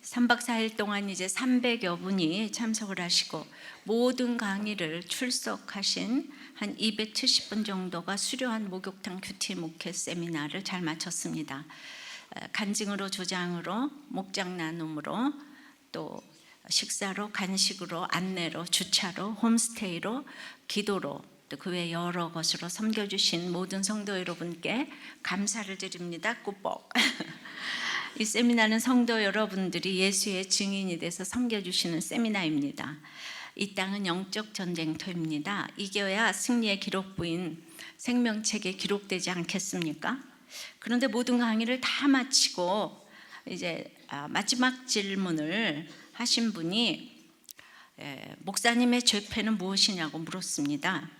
3박 4일 동안 이제 300여 분이 참석을 하시고 모든 강의를 출석하신 한 270분 정도가 수료한 목욕탕 큐티 목회 세미나를 잘 마쳤습니다. 간증으로, 조장으로, 목장 나눔으로, 또 식사로, 간식으로, 안내로, 주차로, 홈스테이로, 기도로, 또 그 외 여러 것으로 섬겨주신 모든 성도 여러분께 감사를 드립니다. 꾸벅. 이 세미나는 성도 여러분들이 예수의 증인이 돼서 섬겨주시는 세미나입니다. 이 땅은 영적 전쟁터입니다. 이겨야 승리의 기록부인 생명책에 기록되지 않겠습니까? 그런데 모든 강의를 다 마치고 이제 마지막 질문을 하신 분이 목사님의 죄패는 무엇이냐고 물었습니다.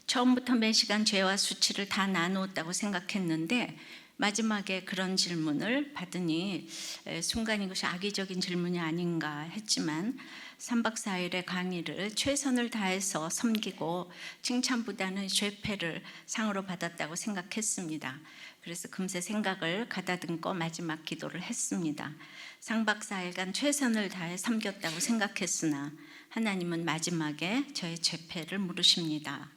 처음부터 매 시간 죄와 수치를 다 나누었다고 생각했는데 마지막에 그런 질문을 받으니 순간 이것이 악의적인 질문이 아닌가 했지만 3박 4일의 강의를 최선을 다해서 섬기고 칭찬보다는 죄패를 상으로 받았다고 생각했습니다. 그래서 금세 생각을 가다듬고 마지막 기도를 했습니다. 3박 4일간 최선을 다해 섬겼다고 생각했으나 하나님은 마지막에 저의 죄패를 물으십니다.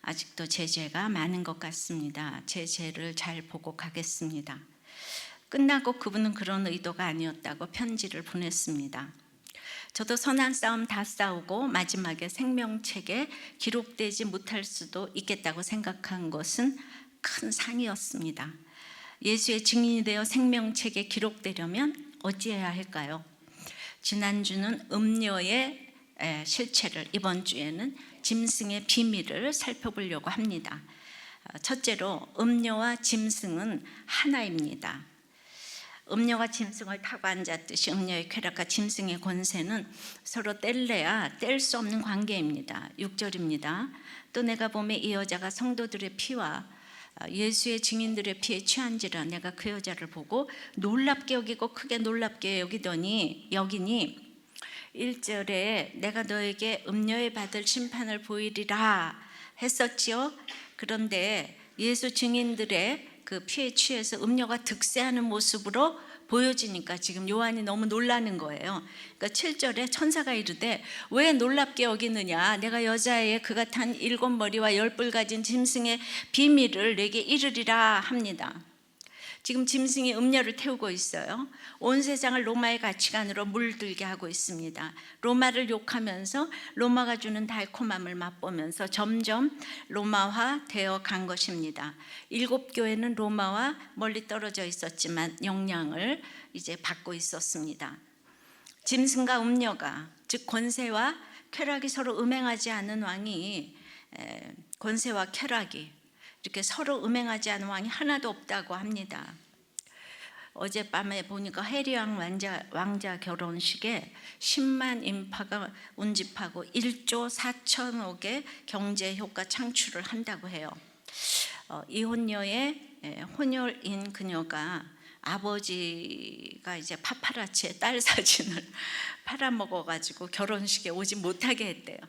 아직도 제 죄가 많은 것 같습니다. 제 죄를 잘 보고 가겠습니다. 끝나고 그분은 그런 의도가 아니었다고 편지를 보냈습니다. 저도 선한 싸움 다 싸우고 마지막에 생명책에 기록되지 못할 수도 있겠다고 생각한 것은 큰 상이었습니다. 예수의 증인이 되어 생명책에 기록되려면 어찌해야 할까요? 지난주는 음료의 실체를, 이번 주에는 짐승의 비밀을 살펴보려고 합니다. 첫째로 음료와 짐승은 하나입니다. 음료가 짐승을 타고 앉았듯이 음료의 쾌락과 짐승의 권세는 서로 뗄래야 뗄 수 없는 관계입니다. 6절입니다. 또 내가 보매 이 여자가 성도들의 피와 예수의 증인들의 피에 취한지라 내가 그 여자를 보고 놀랍게 여기고 크게 놀랍게 여기니 1절에 내가 너에게 음료에 받을 심판을 보이리라 했었지요. 그런데 예수 증인들의 그 피에 취해서 음료가 득세하는 모습으로 보여지니까 지금 요한이 너무 놀라는 거예요. 그러니까 7절에 천사가 이르되 왜 놀랍게 여기느냐, 내가 여자의 그가 탄 7머리와 10뿔 가진 짐승의 비밀을 내게 이르리라 합니다. 지금 짐승이 음료를 태우고 있어요. 온 세상을 로마의 가치관으로 물들게 하고 있습니다. 로마를 욕하면서 로마가 주는 달콤함을 맛보면서 점점 로마화 되어 간 것입니다. 7교회는 로마와 멀리 떨어져 있었지만 영향을 이제 받고 있었습니다. 짐승과 음료가, 즉 권세와 쾌락이 서로 음행하지 않은 왕이, 권세와 쾌락이 이렇게 서로 음행하지 않은 왕이 하나도 없다고 합니다. 어젯밤에 보니까 해리왕 왕자 결혼식에 10만 인파가 운집하고 1조 4천억의 경제 효과 창출을 한다고 해요. 이혼녀의 혼혈인 그녀가 아버지가 이제 파파라치의 딸 사진을 팔아먹어가지고 결혼식에 오지 못하게 했대요.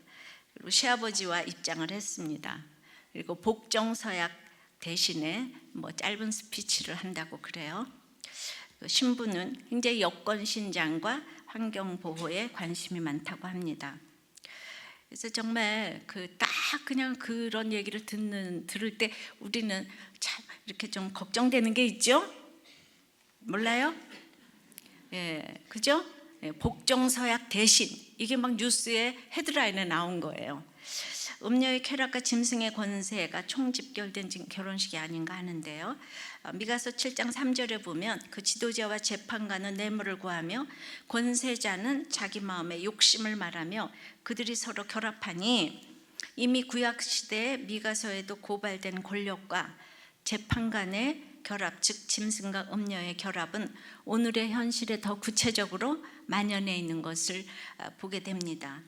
그리고 시아버지와 입장을 했습니다. 그리고 복정서약 대신에 짧은 스피치를 한다고 그래요. 그 신부는 굉장히 여권 신장과 환경 보호에 관심이 많다고 합니다. 그래서 정말 딱 그냥 그런 얘기를 들을 때 우리는 참 이렇게 좀 걱정되는 게 있죠? 몰라요? 그죠? 복정서약 대신, 이게 막 뉴스에 헤드라인에 나온 거예요. 음료의 쾌락과 짐승의 권세가 총집결된 결혼식이 아닌가 하는데요. 미가서 7장 3절에 보면 그 지도자와 재판관은 뇌물을 구하며 권세자는 자기 마음의 욕심을 말하며 그들이 서로 결합하니, 이미 구약시대의 미가서에도 고발된 권력과 재판관의 결합, 즉 짐승과 음료의 결합은 오늘의 현실에 더 구체적으로 만연해 있는 것을 보게 됩니다.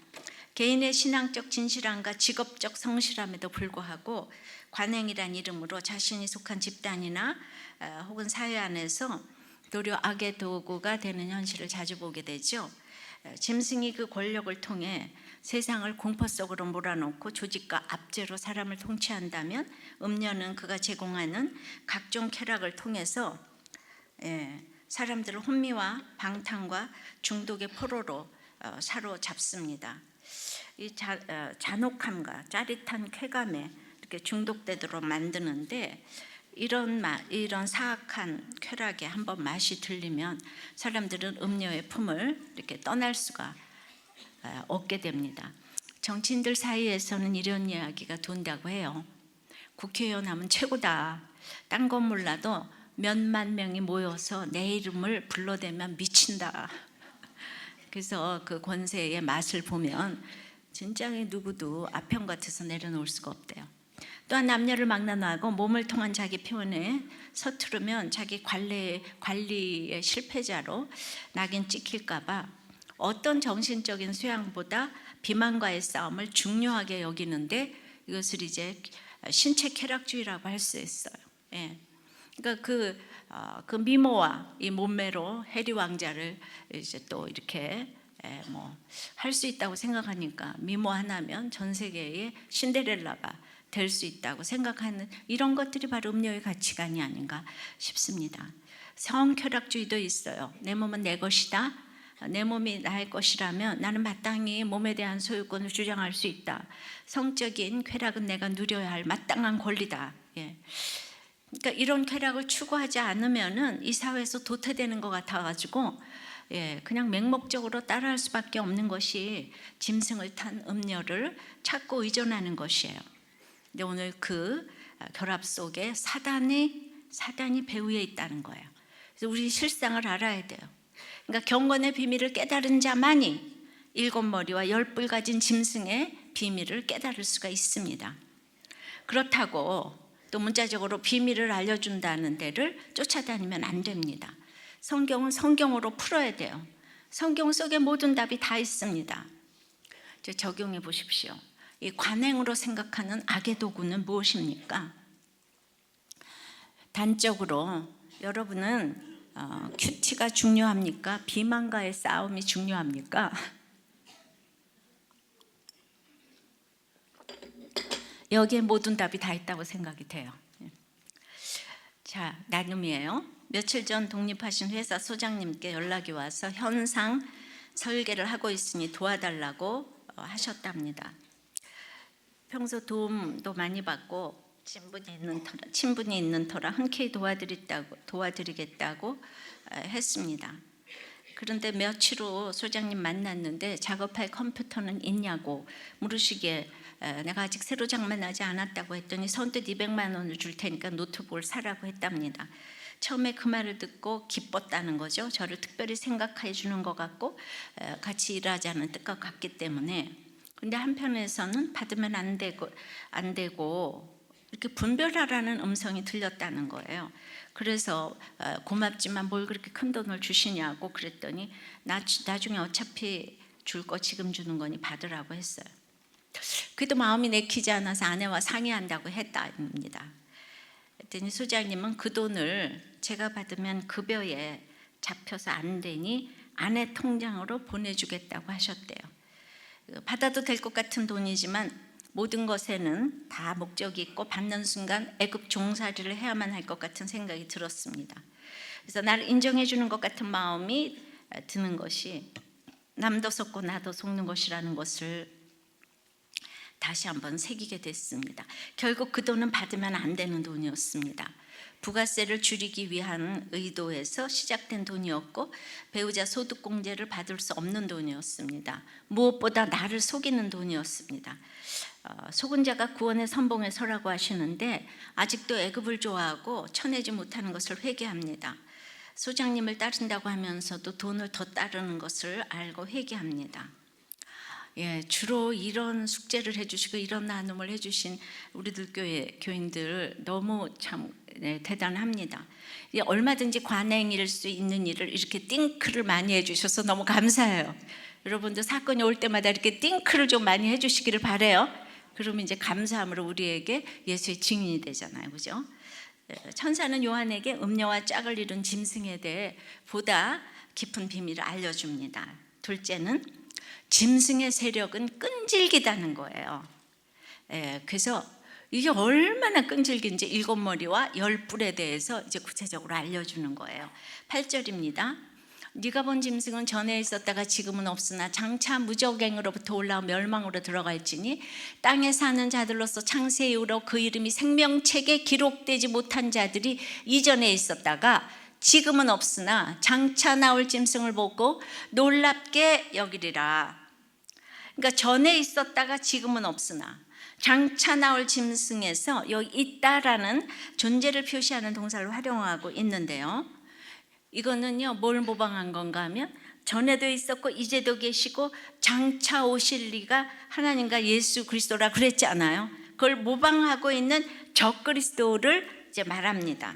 개인의 신앙적 진실함과 직업적 성실함에도 불구하고 관행이란 이름으로 자신이 속한 집단이나 혹은 사회 안에서 도리어 악의 도구가 되는 현실을 자주 보게 되죠. 짐승이 그 권력을 통해 세상을 공포 속으로 몰아넣고 조직과 압제로 사람을 통치한다면, 음료는 그가 제공하는 각종 쾌락을 통해서 사람들을 혼미와 방탕과 중독의 포로로 사로잡습니다. 이 잔혹함과 짜릿한 쾌감에 이렇게 중독되도록 만드는데, 이런 사악한 쾌락에 한번 맛이 들리면 사람들은 음료의 품을 이렇게 떠날 수가 없게 됩니다. 정치인들 사이에서는 이런 이야기가 돈다고 해요. 국회의원 하면 최고다. 딴 건 몰라도 몇만 명이 모여서 내 이름을 불러대면 미친다. 그래서 그 권세의 맛을 보면 진짜 누구도 아편 같아서 내려놓을 수가 없대요. 또한 남녀를 막론하고 몸을 통한 자기 표현에 서투르면 자기 관리의 실패자로 낙인 찍힐까 봐 어떤 정신적인 수양보다 비만과의 싸움을 중요하게 여기는데, 이것을 이제 신체 쾌락주의라고 할 수 있어요. 예. 그러니까 그 미모와 이 몸매로 해리 왕자를 이제 또 이렇게 할 수 있다고 생각하니까, 미모 하나면 전 세계의 신데렐라가 될 수 있다고 생각하는 이런 것들이 바로 음료의 가치관이 아닌가 싶습니다. 성쾌락주의도 있어요. 내 몸은 내 것이다. 내 몸이 나의 것이라면 나는 마땅히 몸에 대한 소유권을 주장할 수 있다. 성적인 쾌락은 내가 누려야 할 마땅한 권리다. 예. 그러니까 이런 쾌락을 추구하지 않으면은 이 사회에서 도태되는 것 같아가지고, 그냥 맹목적으로 따라할 수밖에 없는 것이 짐승을 탄 음료를 찾고 의존하는 것이에요. 근데 오늘 그 결합 속에 사단이 배후에 있다는 거예요. 그래서 우리 실상을 알아야 돼요. 그러니까 경건의 비밀을 깨달은 자만이 7머리와 10뿔 가진 짐승의 비밀을 깨달을 수가 있습니다. 그렇다고 또 문자적으로 비밀을 알려준다는 데를 쫓아다니면 안 됩니다. 성경은 성경으로 풀어야 돼요. 성경 속에 모든 답이 다 있습니다. 적용해 보십시오. 이 관행으로 생각하는 악의 도구는 무엇입니까? 단적으로 여러분은 큐티가 중요합니까? 비만과의 싸움이 중요합니까? 여기에 모든 답이 다 있다고 생각이 돼요. 자, 나눔이에요. 며칠 전 독립하신 회사 소장님께 연락이 와서 현상 설계를 하고 있으니 도와달라고 하셨답니다. 평소 도움도 많이 받고 친분이 있는 터라 흔쾌히 도와드리겠다고 했습니다. 그런데 며칠 후 소장님 만났는데 작업할 컴퓨터는 있냐고 물으시기에 내가 아직 새로 장만하지 않았다고 했더니 선뜻 200만 원을 줄 테니까 노트북을 사라고 했답니다. 처음에 그 말을 듣고 기뻤다는 거죠. 저를 특별히 생각해 주는 것 같고 같이 일하자는 뜻과 같기 때문에. 근데 한편에서는 받으면 안 되고 이렇게 분별하라는 음성이 들렸다는 거예요. 그래서 고맙지만 뭘 그렇게 큰 돈을 주시냐고 그랬더니 나중에 어차피 줄 거 지금 주는 거니 받으라고 했어요. 그래도 마음이 내키지 않아서 아내와 상의한다고 했답니다. 그랬더니 소장님은 그 돈을 제가 받으면 급여에 잡혀서 안 되니 아내 통장으로 보내주겠다고 하셨대요. 받아도 될 것 같은 돈이지만 모든 것에는 다 목적이 있고 받는 순간 애급 종살이를 해야만 할 것 같은 생각이 들었습니다. 그래서 나를 인정해 주는 것 같은 마음이 드는 것이 남도 속고 나도 속는 것이라는 것을 다시 한번 새기게 됐습니다. 결국 그 돈은 받으면 안 되는 돈이었습니다. 부가세를 줄이기 위한 의도에서 시작된 돈이었고 배우자 소득공제를 받을 수 없는 돈이었습니다. 무엇보다 나를 속이는 돈이었습니다. 속은 자가 구원의 선봉에 서라고 하시는데 아직도 애굽을 좋아하고 쳐내지 못하는 것을 회개합니다. 소장님을 따른다고 하면서도 돈을 더 따르는 것을 알고 회개합니다. 주로 이런 숙제를 해주시고 이런 나눔을 해주신 우리들 교인들 너무 참 대단합니다. 얼마든지 관행일 수 있는 일을 이렇게 띵크를 많이 해주셔서 너무 감사해요. 여러분도 사건이 올 때마다 이렇게 띵크를 좀 많이 해주시기를 바라요. 그러면 이제 감사함으로 우리에게 예수의 증인이 되잖아요, 그죠? 천사는 요한에게 음녀와 짝을 이룬 짐승에 대해 보다 깊은 비밀을 알려줍니다. 둘째는 짐승의 세력은 끈질기다는 거예요. 그래서 이게 얼마나 끈질긴지 일곱 머리와 열 뿔에 대해서 이제 구체적으로 알려주는 거예요. 8절입니다. 네가 본 짐승은 전에 있었다가 지금은 없으나 장차 무적행으로부터 올라온 멸망으로 들어갈지니 땅에 사는 자들로서 창세 이후로 그 이름이 생명책에 기록되지 못한 자들이 이전에 있었다가 지금은 없으나 장차 나올 짐승을 보고 놀랍게 여기리라. 그러니까 전에 있었다가 지금은 없으나 장차 나올 짐승에서 여기 있다라는 존재를 표시하는 동사를 활용하고 있는데요. 이거는요, 뭘 모방한 건가 하면 전에도 있었고 이제도 계시고 장차 오실 리가 하나님과 예수 그리스도라 그랬지 않아요? 그걸 모방하고 있는 적그리스도를 이제 말합니다.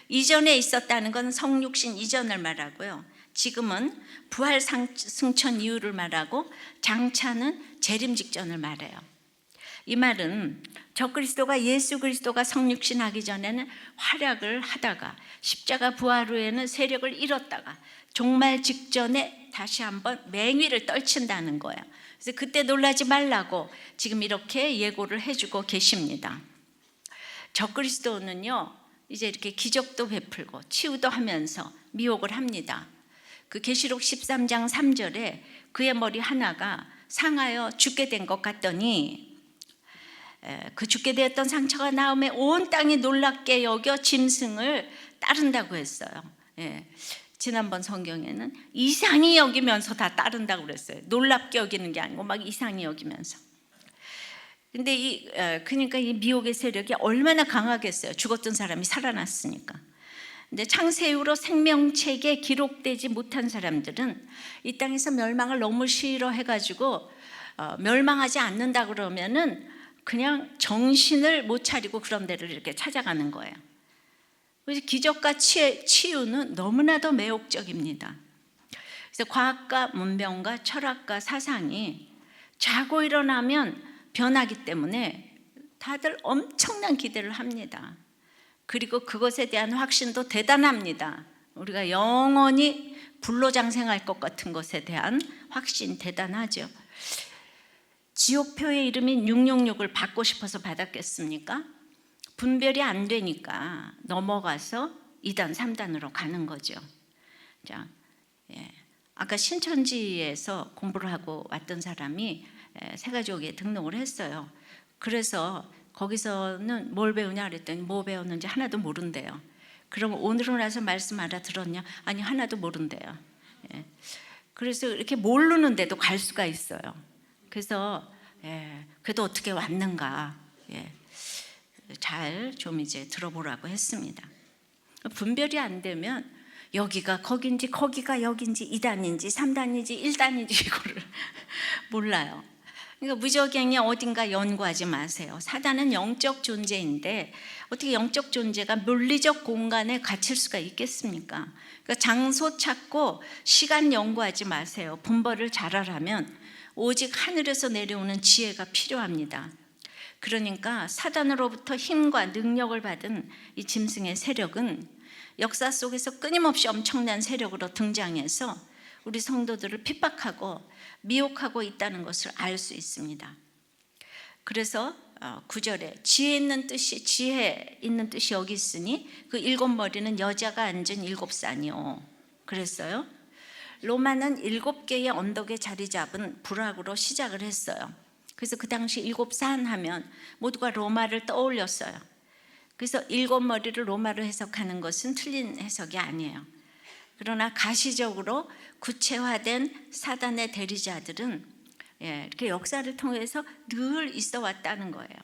이전에 있었다는 건 성육신 이전을 말하고요. 지금은 부활 승천 이후를 말하고 장차는 재림 직전을 말해요. 이 말은 적그리스도가 예수 그리스도가 성육신하기 전에는 활약을 하다가 십자가 부활 후에는 세력을 잃었다가 종말 직전에 다시 한번 맹위를 떨친다는 거예요. 그래서 그때 놀라지 말라고 지금 이렇게 예고를 해주고 계십니다. 적그리스도는요, 이제 이렇게 기적도 베풀고 치유도 하면서 미혹을 합니다. 그 계시록 13장 3절에 그의 머리 하나가 상하여 죽게 된 것 같더니 그 죽게 되었던 상처가 나음에 온 땅이 놀랍게 여겨 짐승을 따른다고 했어요. 지난번 성경에는 이상히 여기면서 다 따른다고 그랬어요. 놀랍게 여기는 게 아니고 막 이상히 여기면서. 근데 그러니까 이 미혹의 세력이 얼마나 강하겠어요. 죽었던 사람이 살아났으니까. 근데 창세 이후로 생명책에 기록되지 못한 사람들은 이 땅에서 멸망을 너무 싫어해가지고 멸망하지 않는다 그러면은 그냥 정신을 못 차리고 그런 데를 이렇게 찾아가는 거예요. 그래서 기적과 치유는 너무나도 매혹적입니다. 그래서 과학과 문명과 철학과 사상이 자고 일어나면 변하기 때문에 다들 엄청난 기대를 합니다. 그리고 그것에 대한 확신도 대단합니다. 우리가 영원히 불로장생할 것 같은 것에 대한 확신 대단하죠. 지옥표의 이름인 666을 받고 싶어서 받았겠습니까? 분별이 안 되니까 넘어가서 2단, 3단으로 가는 거죠. 자, 아까 신천지에서 공부를 하고 왔던 사람이 새가족에 등록을 했어요. 그래서 거기서는 뭘 배우냐 그랬더니 뭐 배웠는지 하나도 모른대요. 그럼 오늘 와서 말씀 알아들었냐? 아니, 하나도 모른대요. 그래서 이렇게 모르는데도 갈 수가 있어요. 그래서 그래도 어떻게 왔는가 잘 좀 이제 들어보라고 했습니다. 분별이 안 되면 여기가 거긴지 거기가 여긴지 2단인지 3단인지 1단인지 이거를 몰라요. 그러니까 무적행이 어딘가 연구하지 마세요. 사단은 영적 존재인데 어떻게 영적 존재가 물리적 공간에 갇힐 수가 있겠습니까? 그러니까 장소 찾고 시간 연구하지 마세요. 분별을 잘하려면 오직 하늘에서 내려오는 지혜가 필요합니다. 그러니까 사단으로부터 힘과 능력을 받은 이 짐승의 세력은 역사 속에서 끊임없이 엄청난 세력으로 등장해서 우리 성도들을 핍박하고 미혹하고 있다는 것을 알 수 있습니다. 그래서 9절에 지혜 있는 뜻이 여기 있으니 그 7머리는 여자가 앉은 7산이요 그랬어요. 로마는 7개의 언덕에 자리 잡은 부락으로 시작을 했어요. 그래서 그 당시 7산 하면 모두가 로마를 떠올렸어요. 그래서 7머리를 로마로 해석하는 것은 틀린 해석이 아니에요. 그러나 가시적으로 구체화된 사단의 대리자들은 이렇게 역사를 통해서 늘 있어 왔다는 거예요.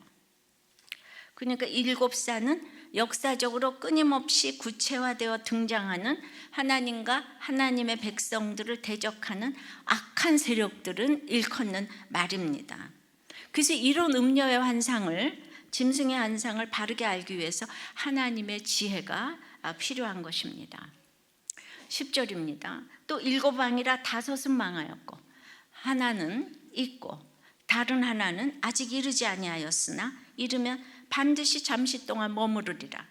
그러니까 7산은 역사적으로 끊임없이 구체화되어 등장하는 하나님과 하나님의 백성들을 대적하는 악한 세력들은 일컫는 말입니다. 그래서 이런 음녀의 환상을, 짐승의 환상을 바르게 알기 위해서 하나님의 지혜가 필요한 것입니다. 10절입니다. 또 7왕이라 5은 망하였고 하나는 있고 다른 하나는 아직 이르지 아니하였으나 이르면 반드시 잠시 동안 머무르리라.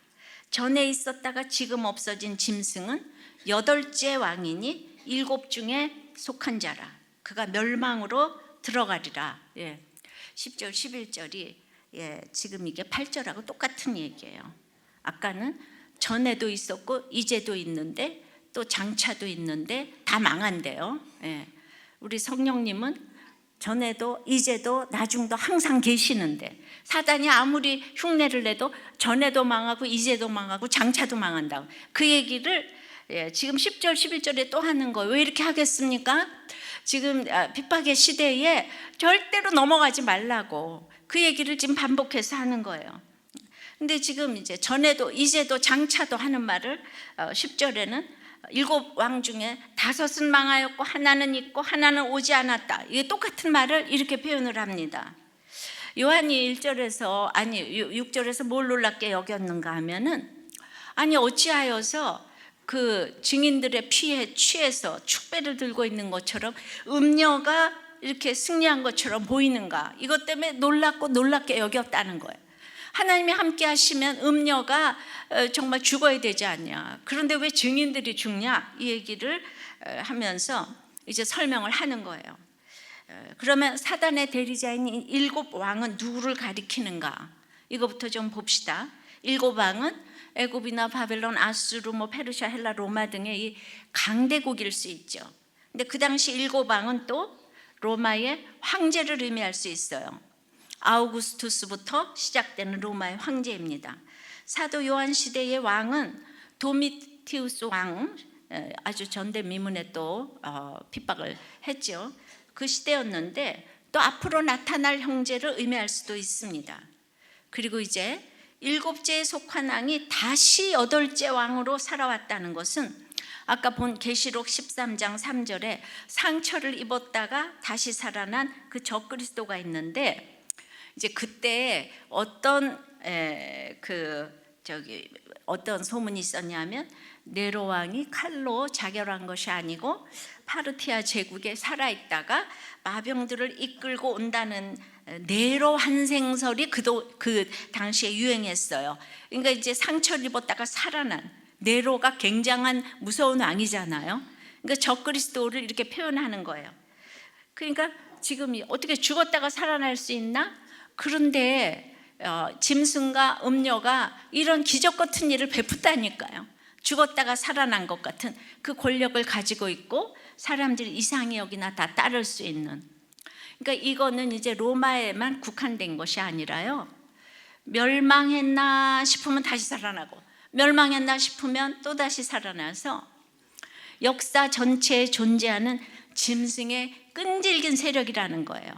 전에 있었다가 지금 없어진 짐승은 8째 왕이니 7 중에 속한 자라. 그가 멸망으로 들어가리라. 10절 11절이 예, 지금 이게 8절하고 똑같은 얘기예요. 아까는 전에도 있었고 이제도 있는데 또 장차도 있는데 다 망한대요. 예. 우리 성령님은 전에도 이제도 나중도 항상 계시는데 사단이 아무리 흉내를 내도 전에도 망하고 이제도 망하고 장차도 망한다고 그 얘기를 지금 10절 11절에 또 하는 거예요. 왜 이렇게 하겠습니까? 지금 핍박의 시대에 절대로 넘어가지 말라고 그 얘기를 지금 반복해서 하는 거예요. 근데 지금 이제 전에도 이제도 장차도 하는 말을 10절에는 7왕 중에 5은 망하였고 하나는 있고 하나는 오지 않았다. 이게 똑같은 말을 이렇게 표현을 합니다. 요한이 1절에서 아니 6절에서 뭘 놀랍게 여겼는가 하면은 아니 어찌하여서 그 증인들의 피에 취해서 축배를 들고 있는 것처럼 음녀가 이렇게 승리한 것처럼 보이는가? 이것 때문에 놀랍게 여겼다는 거예요. 하나님이 함께 하시면 음녀가 정말 죽어야 되지 않냐. 그런데 왜 증인들이 죽냐? 이 얘기를 하면서 이제 설명을 하는 거예요. 그러면 사단의 대리자인 7왕은 누구를 가리키는가? 이거부터 좀 봅시다. 7왕은 애굽이나 바벨론, 아수르, 페르시아, 헬라, 로마 등의 이 강대국일 수 있죠. 근데 그 당시 7왕은 또 로마의 황제를 의미할 수 있어요. 아우구스투스부터 시작되는 로마의 황제입니다. 사도 요한 시대의 왕은 도미티우스 왕, 아주 전대미문에 또 핍박을 했죠. 그 시대였는데 또 앞으로 나타날 형제를 의미할 수도 있습니다. 그리고 이제 7제에 속한 왕이 다시 8째 왕으로 살아왔다는 것은 아까 본 계시록 13장 3절에 상처를 입었다가 다시 살아난 그 적그리스도가 있는데 이제 그때 어떤 소문이 있었냐면 네로 왕이 칼로 자결한 것이 아니고 파르티아 제국에 살아있다가 마병들을 이끌고 온다는 네로 환생설이 그 당시에 유행했어요. 그러니까 이제 상처를 입었다가 살아난 네로가 굉장한 무서운 왕이잖아요. 그러니까 적그리스도를 이렇게 표현하는 거예요. 그러니까 지금 어떻게 죽었다가 살아날 수 있나? 그런데 짐승과 음녀가 이런 기적 같은 일을 베푼다니까요. 죽었다가 살아난 것 같은 그 권력을 가지고 있고 사람들이 이상히 여기나 다 따를 수 있는. 그러니까 이거는 이제 로마에만 국한된 것이 아니라요. 멸망했나 싶으면 다시 살아나고 멸망했나 싶으면 또 다시 살아나서 역사 전체에 존재하는 짐승의 끈질긴 세력이라는 거예요.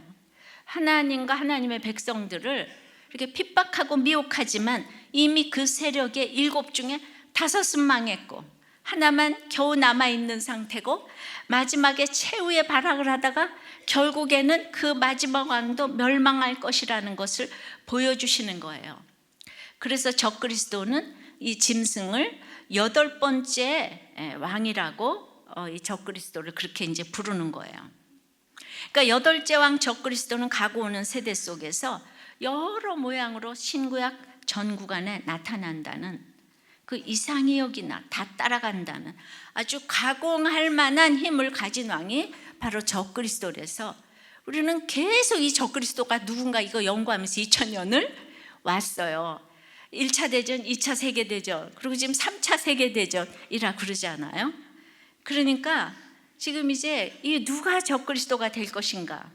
하나님과 하나님의 백성들을 이렇게 핍박하고 미혹하지만 이미 그 세력의 7 중에 5은 망했고 하나만 겨우 남아있는 상태고 마지막에 최후의 발악을 하다가 결국에는 그 마지막 왕도 멸망할 것이라는 것을 보여주시는 거예요. 그래서 적그리스도는 이 짐승을 8번째 왕이라고 이 적그리스도를 그렇게 이제 부르는 거예요. 그러니까 8째 왕 적그리스도는 가고 오는 세대 속에서 여러 모양으로 신구약 전 구간에 나타난다는 그 이상히 여기나 다 따라간다는 아주 가공할 만한 힘을 가진 왕이 바로 적그리스도라서 우리는 계속 이 적그리스도가 누군가 이거 연구하면서 2000년을 왔어요. 1차 대전, 2차 세계대전, 그리고 지금 3차 세계대전이라 그러잖아요. 그러니까 지금 이제 이 누가 적그리스도가 될 것인가?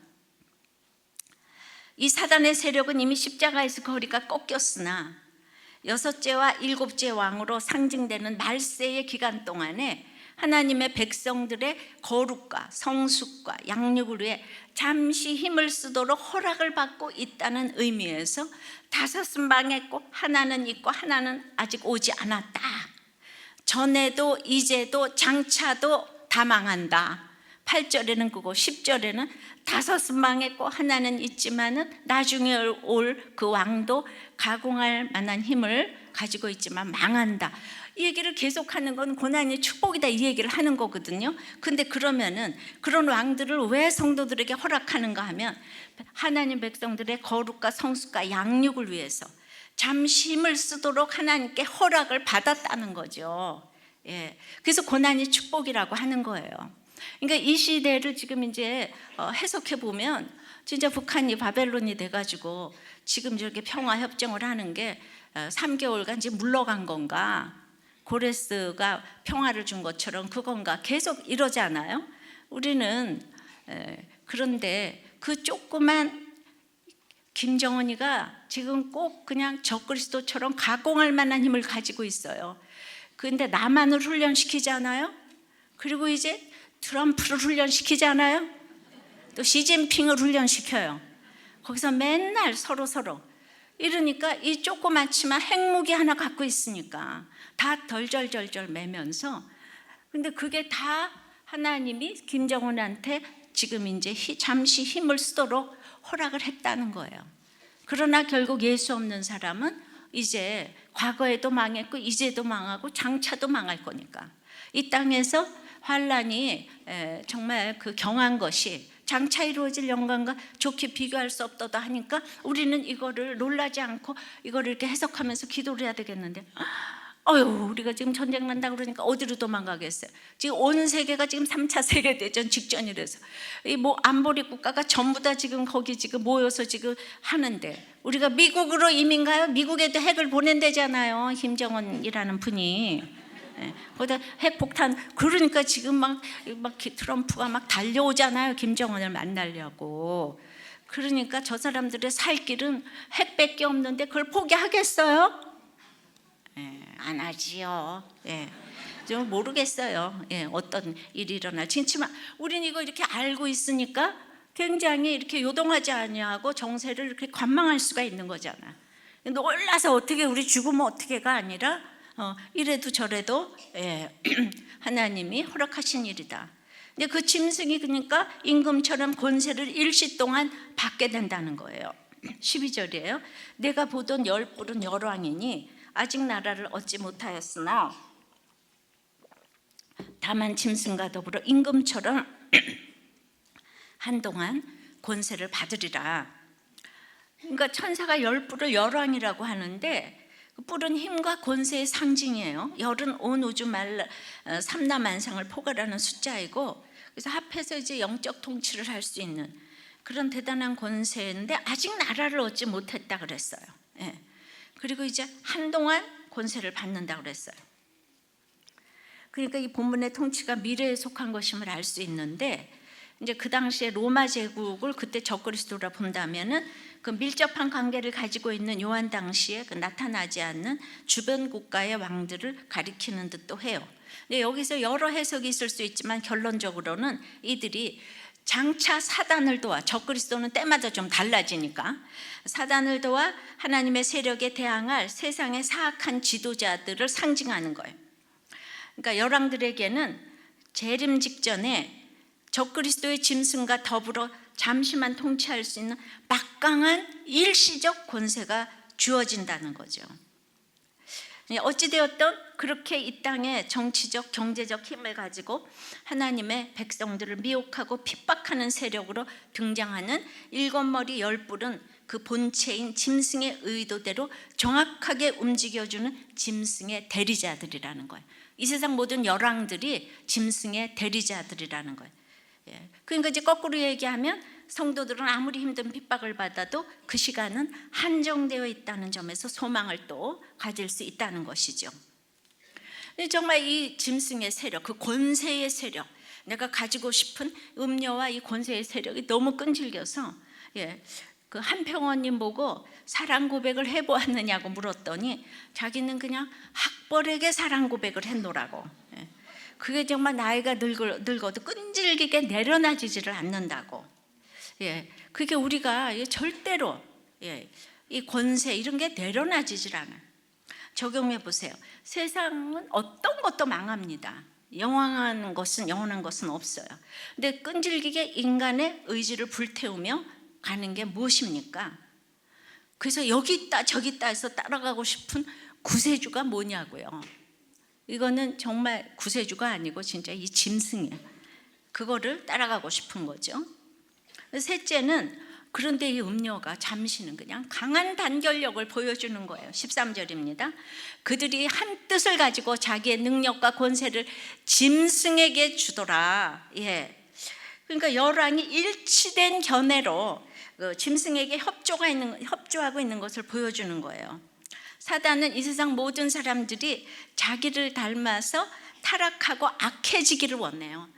이 사단의 세력은 이미 십자가에서 거리가 꺾였으나 6제와 7째 왕으로 상징되는 말세의 기간 동안에 하나님의 백성들의 거룩과 성숙과 양육을 위해 잠시 힘을 쓰도록 허락을 받고 있다는 의미에서 5은 망했고 하나는 있고 하나는 아직 오지 않았다. 전에도 이제도 장차도 다 망한다. 8절에는 그거 10절에는 5은 망했고 하나는 있지만은 나중에 올 그 왕도 가공할 만한 힘을 가지고 있지만 망한다. 이 얘기를 계속하는 건 고난이 축복이다 이 얘기를 하는 거거든요. 근데 그러면은 그런 왕들을 왜 성도들에게 허락하는가 하면 하나님 백성들의 거룩과 성숙과 양육을 위해서 잠시 힘을 쓰도록 하나님께 허락을 받았다는 거죠. 예, 그래서 고난이 축복이라고 하는 거예요. 그러니까 이 시대를 지금 이제 해석해 보면 진짜 북한이 바벨론이 돼가지고 지금 저렇게 평화 협정을 하는 게 3개월간 이제 물러간 건가, 고레스가 평화를 준 것처럼 그건가, 계속 이러잖아요. 우리는 그런데 그 조그만 김정은이가 지금 꼭 그냥 적그리스도처럼 가공할 만한 힘을 가지고 있어요. 그런데 남한을 훈련시키잖아요. 그리고 이제 트럼프를 훈련시키잖아요. 또 시진핑을 훈련시켜요. 거기서 맨날 서로 이러니까 이 조그맣지만 핵무기 하나 갖고 있으니까 다 덜덜덜덜 매면서, 근데 그게 다 하나님이 김정은한테 지금 이제 잠시 힘을 쓰도록 허락을 했다는 거예요. 그러나 결국 예수 없는 사람은 이제 과거에도 망했고 이제도 망하고 장차도 망할 거니까 이 땅에서 환란이 정말 그 경한 것이 장차 이루어질 영광과 좋게 비교할 수 없다고 하니까 우리는 이거를 놀라지 않고 이거를 이렇게 해석하면서 기도를 해야 되겠는데, 우리가 지금 전쟁 난다 그러니까 어디로 도망가겠어요? 지금 온 세계가 지금 3차 세계대전 직전이라서 이 뭐 안보리 국가가 전부 다 지금 거기 지금 모여서 지금 하는데, 우리가 미국으로 이민 가요? 미국에도 핵을 보낸대잖아요, 김정은이라는 분이. 거기다 핵폭탄, 그러니까 지금 막 트럼프가 막 달려오잖아요, 김정은을 만나려고. 그러니까 저 사람들의 살 길은 핵밖에 없는데 그걸 포기하겠어요? 안 하지요. 좀 모르겠어요. 어떤 일이 일어날지. 그렇지만 우리는 이거 이렇게 알고 있으니까 굉장히 이렇게 요동하지 아니하고 정세를 이렇게 관망할 수가 있는 거잖아. 놀라서 어떻게 우리 죽으면 어떻게가 아니라 이래도 저래도 하나님이 허락하신 일이다. 근데 그 짐승이 그러니까 임금처럼 권세를 일시 동안 받게 된다는 거예요. 12절이에요. 내가 보던 열뿔은 열왕이니 아직 나라를 얻지 못하였으나 다만 짐승과 더불어 임금처럼 한동안 권세를 받으리라. 그러니까 천사가 열뿔을 열왕이라고 하는데, 그 뿔은 힘과 권세의 상징이에요. 열은 온 우주 삼라만상을 포괄하는 숫자이고, 그래서 합해서 이제 영적 통치를 할 수 있는 그런 대단한 권세인데 아직 나라를 얻지 못했다 그랬어요. 그리고 이제 한동안 권세를 받는다 그랬어요. 그러니까 이 본문의 통치가 미래에 속한 것임을 알 수 있는데, 이제 그 당시에 로마 제국을 그때 적그리스도라 본다면은 그 밀접한 관계를 가지고 있는 요한 당시에 그 나타나지 않는 주변 국가의 왕들을 가리키는 듯도 해요. 근데 여기서 여러 해석이 있을 수 있지만 결론적으로는 이들이 장차 사단을 도와, 적그리스도는 때마다 좀 달라지니까 사단을 도와 하나님의 세력에 대항할 세상의 사악한 지도자들을 상징하는 거예요. 그러니까 열왕들에게는 재림 직전에 적그리스도의 짐승과 더불어 잠시만 통치할 수 있는 막강한 일시적 권세가 주어진다는 거죠. 어찌되었든 그렇게 이 땅에 정치적 경제적 힘을 가지고 하나님의 백성들을 미혹하고 핍박하는 세력으로 등장하는 일곱 머리 열뿔은 그 본체인 짐승의 의도대로 정확하게 움직여주는 짐승의 대리자들이라는 거예요. 이 세상 모든 열왕들이 짐승의 대리자들이라는 거예요. 그러니까 이제 거꾸로 얘기하면 성도들은 아무리 힘든 핍박을 받아도 그 시간은 한정되어 있다는 점에서 소망을 또 가질 수 있다는 것이죠. 정말 이 짐승의 세력, 그 권세의 세력, 내가 가지고 싶은 음료와 이 권세의 세력이 너무 끈질겨서 그 한평원님 보고 사랑 고백을 해보았느냐고 물었더니 자기는 그냥 학벌에게 사랑 고백을 했노라고. 그게 정말 나이가 늙어도 끈질기게 내려놔지지를 않는다고. 그게 우리가 절대로 이 권세 이런 게 내려놔지질 않아요. 적용해 보세요. 세상은 어떤 것도 망합니다. 영원한 것은 없어요. 근데 끈질기게 인간의 의지를 불태우며 가는 게 무엇입니까? 그래서 여기 있다 저기 있다 해서 따라가고 싶은 구세주가 뭐냐고요. 이거는 정말 구세주가 아니고 진짜 이 짐승이에요. 그거를 따라가고 싶은 거죠. 셋째는 그런데 이 음녀가 잠시는 그냥 강한 단결력을 보여주는 거예요. 13절입니다. 그들이 한 뜻을 가지고 자기의 능력과 권세를 짐승에게 주더라. 그러니까 열왕이 일치된 견해로 짐승에게 협조하고 있는 것을 보여주는 거예요. 사단은 이 세상 모든 사람들이 자기를 닮아서 타락하고 악해지기를 원해요.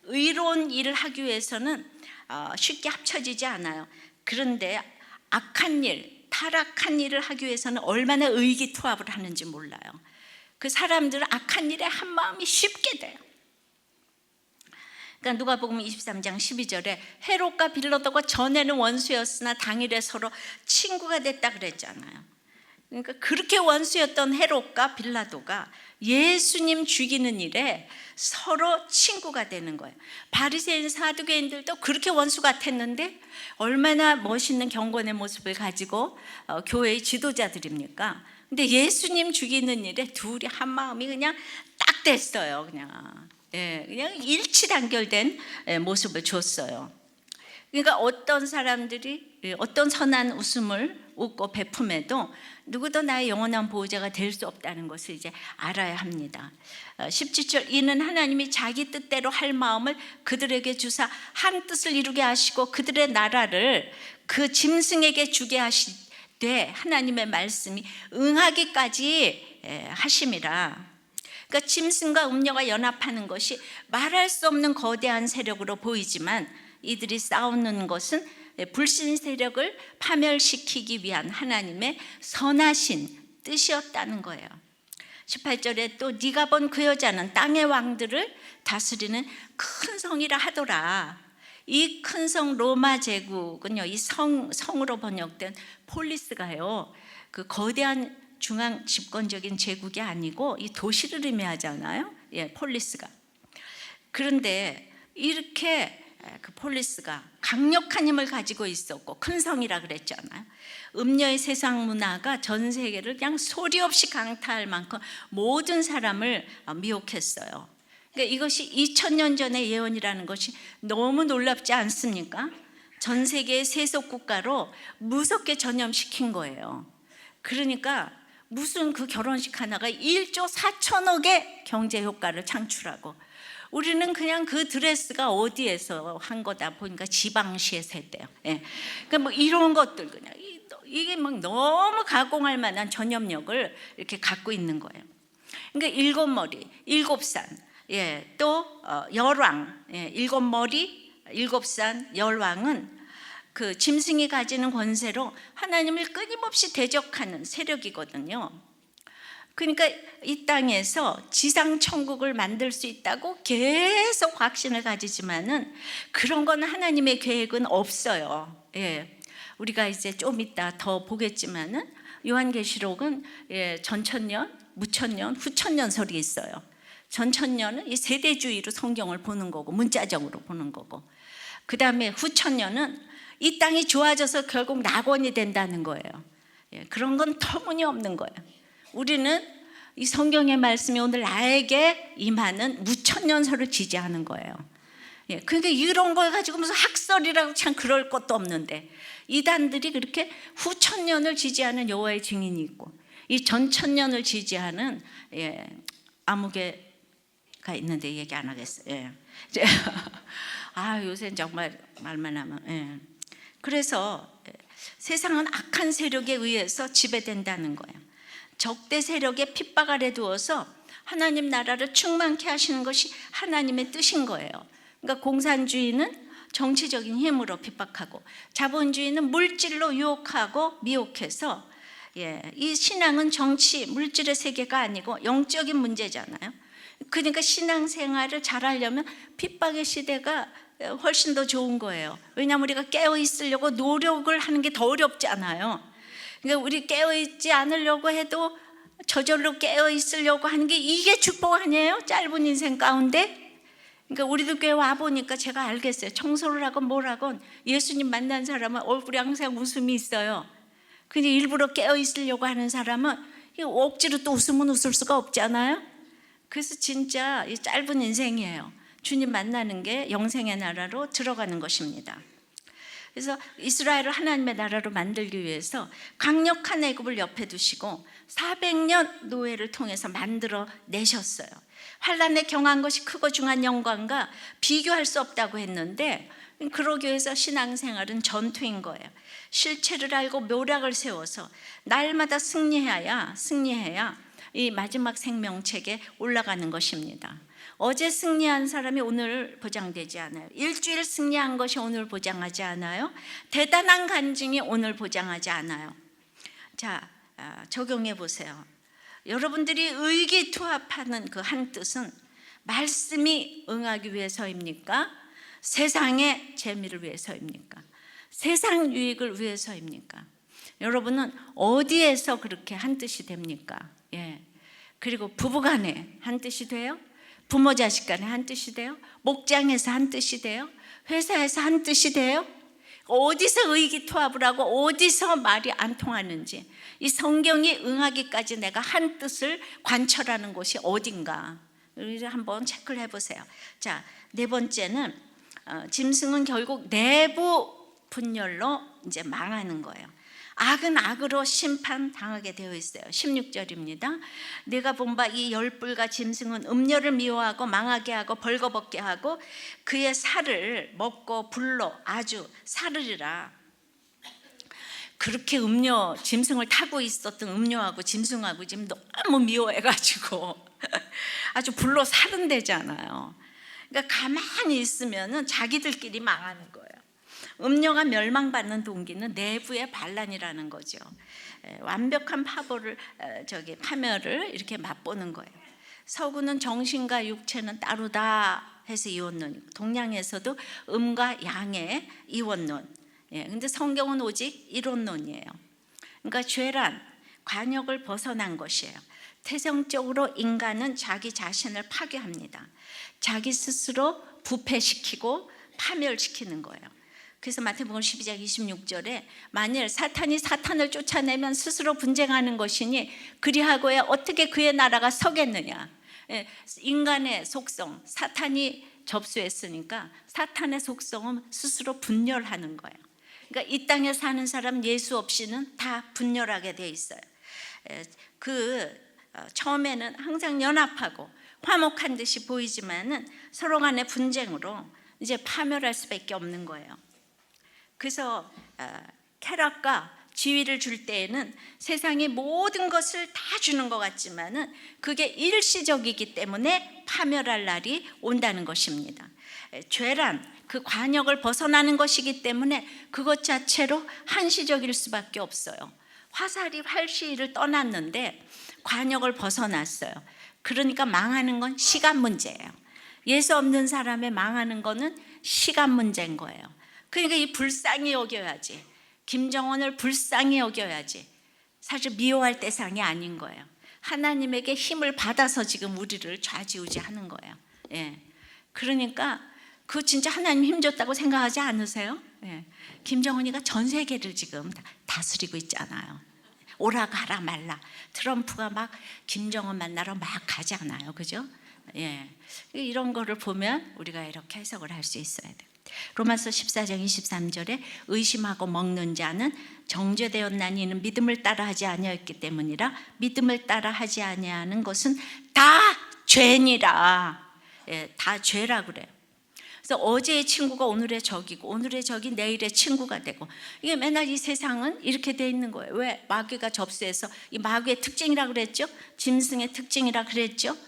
의로운 일을 하기 위해서는 쉽게 합쳐지지 않아요. 그런데 악한 일, 타락한 일을 하기 위해서는 얼마나 의기투합을 하는지 몰라요. 그 사람들은 악한 일에 한 마음이 쉽게 돼요. 그러니까 누가복음 23장 12절에 헤롯과 빌라도가 전에는 원수였으나 당일에 서로 친구가 됐다 그랬잖아요. 그러니까 그렇게 원수였던 헤롯과 빌라도가 예수님 죽이는 일에 서로 친구가 되는 거예요. 바리새인 사두개인들도 그렇게 원수 같았는데 얼마나 멋있는 경건의 모습을 가지고 교회의 지도자들입니까? 근데 예수님 죽이는 일에 둘이 한 마음이 그냥 딱 됐어요. 그냥 일치 단결된 모습을 줬어요. 그러니까 어떤 사람들이 어떤 선한 웃음을 웃고 베품에도 누구도 나의 영원한 보호자가 될 수 없다는 것을 이제 알아야 합니다. 17절 이는 하나님이 자기 뜻대로 할 마음을 그들에게 주사 한 뜻을 이루게 하시고 그들의 나라를 그 짐승에게 주게 하시되 하나님의 말씀이 응하기까지 하심이라. 그러니까 짐승과 음녀가 연합하는 것이 말할 수 없는 거대한 세력으로 보이지만 이들이 싸우는 것은 불신 세력을 파멸시키기 위한 하나님의 선하신 뜻이었다는 거예요. 18절에 또 네가 본 그 여자는 땅의 왕들을 다스리는 큰 성이라 하더라. 이 큰 성 로마 제국은요, 이 성으로 번역된 폴리스가요, 그 거대한 중앙 집권적인 제국이 아니고 이 도시를 의미하잖아요. 폴리스가. 그런데 이렇게 그 폴리스가 강력한 힘을 가지고 있었고 큰 성이라 그랬잖아요. 음녀의 세상 문화가 전 세계를 그냥 소리 없이 강타할 만큼 모든 사람을 미혹했어요. 그러니까 이것이 2000년 전의 예언이라는 것이 너무 놀랍지 않습니까? 전 세계의 세속 국가로 무섭게 전염시킨 거예요. 그러니까 무슨 그 결혼식 하나가 1조 4천억의 경제 효과를 창출하고 우리는 그냥 그 드레스가 어디에서 한 거다 보니까 지방시에서 했대요. 그러니까 뭐 이런 것들 그냥 이게 막 너무 가공할 만한 전염력을 이렇게 갖고 있는 거예요. 그러니까 일곱 머리, 일곱 산, 또 열왕, 일곱 머리, 일곱 산, 열왕은 그 짐승이 가지는 권세로 하나님을 끊임없이 대적하는 세력이거든요. 그러니까 이 땅에서 지상 천국을 만들 수 있다고 계속 확신을 가지지만은 그런 건 하나님의 계획은 없어요. 우리가 이제 좀 이따 더 보겠지만은 요한계시록은 전천년, 무천년, 후천년설이 있어요. 전천년은 이 세대주의로 성경을 보는 거고 문자적으로 보는 거고, 그 다음에 후천년은 이 땅이 좋아져서 결국 낙원이 된다는 거예요. 그런 건 터무니없는 거예요. 우리는 이 성경의 말씀이 오늘 나에게 임하는 무천년설을 지지하는 거예요. 그러니까 이런 걸 가지고 무슨 학설이라고 참 그럴 것도 없는데 이단들이 그렇게 후천년을 지지하는 여호와의 증인이 있고 이 전천년을 지지하는 아무개가 있는데 얘기 안 하겠어요. 요새 정말 말만 하면 그래서 세상은 악한 세력에 의해서 지배된다는 거예요. 적대 세력의 핍박 아래 두어서 하나님 나라를 충만케 하시는 것이 하나님의 뜻인 거예요. 그러니까 공산주의는 정치적인 힘으로 핍박하고 자본주의는 물질로 유혹하고 미혹해서 이 신앙은 정치, 물질의 세계가 아니고 영적인 문제잖아요. 그러니까 신앙생활을 잘하려면 핍박의 시대가 훨씬 더 좋은 거예요. 왜냐하면 우리가 깨어 있으려고 노력을 하는 게 더 어렵잖아요. 그러니까 우리 깨어 있지 않으려고 해도 저절로 깨어 있으려고 하는 게 이게 축복 아니에요? 짧은 인생 가운데. 그러니까 우리도 교회 와 보니까 제가 알겠어요. 청소를 하건 뭘 하건 예수님 만난 사람은 얼굴에 항상 웃음이 있어요. 근데 일부러 깨어 있으려고 하는 사람은 억지로 또 웃으면 웃을 수가 없잖아요. 그래서 진짜 이 짧은 인생이에요. 주님 만나는 게 영생의 나라로 들어가는 것입니다. 그래서 이스라엘을 하나님의 나라로 만들기 위해서 강력한 애굽을 옆에 두시고 400년 노예를 통해서 만들어 내셨어요. 환란에 경한 것이 크고 중한 영광과 비교할 수 없다고 했는데, 그러기 위해서 신앙생활은 전투인 거예요. 실체를 알고 묘략을 세워서 날마다 승리해야 이 마지막 생명책에 올라가는 것입니다. 어제 승리한 사람이 오늘 보장되지 않아요. 일주일 승리한 것이 오늘 보장하지 않아요. 대단한 간증이 오늘 보장하지 않아요. 자, 적용해 보세요. 여러분들이 의기투합하는 그 한 뜻은 말씀이 응하기 위해서입니까? 세상의 재미를 위해서입니까? 세상 유익을 위해서입니까? 여러분은 어디에서 그렇게 한 뜻이 됩니까? 그리고 부부간에 한 뜻이 돼요? 부모 자식 간에 한 뜻이 돼요? 목장에서 한 뜻이 돼요? 회사에서 한 뜻이 돼요? 어디서 의기투합을 하고 어디서 말이 안 통하는지, 이 성경이 응하기까지 내가 한 뜻을 관철하는 곳이 어딘가 한번 체크를 해보세요. 자, 네 번째는 짐승은 결국 내부 분열로 이제 망하는 거예요. 악은 악으로 심판당하게 되어 있어요. 16절입니다. 내가 본 바 이 열불과 짐승은 음녀를 미워하고 망하게 하고 벌거벗게 하고 그의 살을 먹고 불로 아주 사르리라. 그렇게 음녀, 짐승을 타고 있었던 음녀하고 짐승하고 지금 너무 미워해가지고 아주 불로 사른대잖아요. 그러니까 가만히 있으면은 자기들끼리 망하는 거예요. 음녀가 멸망받는 동기는 내부의 반란이라는 거죠. 완벽한 파멸을 이렇게 맛보는 거예요. 서구는 정신과 육체는 따로다 해서 이원론, 동양에서도 음과 양의 이원론. 근데 성경은 오직 이론론이에요. 그러니까 죄란 관역을 벗어난 것이에요. 태생적으로 인간은 자기 자신을 파괴합니다. 자기 스스로 부패시키고 파멸시키는 거예요. 그래서 마태복음 12장 26절에 만일 사탄이 사탄을 쫓아내면 스스로 분쟁하는 것이니 그리하고야 어떻게 그의 나라가 서겠느냐. 인간의 속성, 사탄이 접수했으니까 사탄의 속성은 스스로 분열하는 거예요. 그러니까 이 땅에 사는 사람 예수 없이는 다 분열하게 돼 있어요. 처음에는 항상 연합하고 화목한 듯이 보이지만은 서로 간의 분쟁으로 이제 파멸할 수밖에 없는 거예요. 그래서 쾌락과 지위를 줄 때에는 세상의 모든 것을 다 주는 것 같지만은 그게 일시적이기 때문에 파멸할 날이 온다는 것입니다. 죄란 그 관역을 벗어나는 것이기 때문에 그것 자체로 한시적일 수밖에 없어요. 화살이 활시위를 떠났는데 관역을 벗어났어요. 그러니까 망하는 건 시간 문제예요. 예수 없는 사람의 망하는 거는 시간 문제인 거예요. 그러니까 이 불쌍히 여겨야지, 김정은을 불쌍히 여겨야지. 사실 미워할 대상이 아닌 거예요. 하나님에게 힘을 받아서 지금 우리를 좌지우지하는 거예요. 그러니까 그거 진짜 하나님 힘 줬다고 생각하지 않으세요? 김정은이가 전 세계를 지금 다스리고 있잖아요. 오라 가라 말라. 트럼프가 막 김정은 만나러 막 가잖아요. 그죠? 이런 거를 보면 우리가 이렇게 해석을 할 수 있어야 돼요. 로마서 14장 23절에 의심하고 먹는 자는 정죄되었나니 이는 믿음을 따라 하지 아니하였기 때문이라. 믿음을 따라 하지 아니하는 것은 다 죄니라. 다 죄라 그래요. 그래서 어제의 친구가 오늘의 적이고 오늘의 적이 내일의 친구가 되고, 이게 맨날 이 세상은 이렇게 돼 있는 거예요. 왜? 마귀가 접수해서, 이 마귀의 특징이라 그랬죠? 짐승의 특징이라 그랬죠?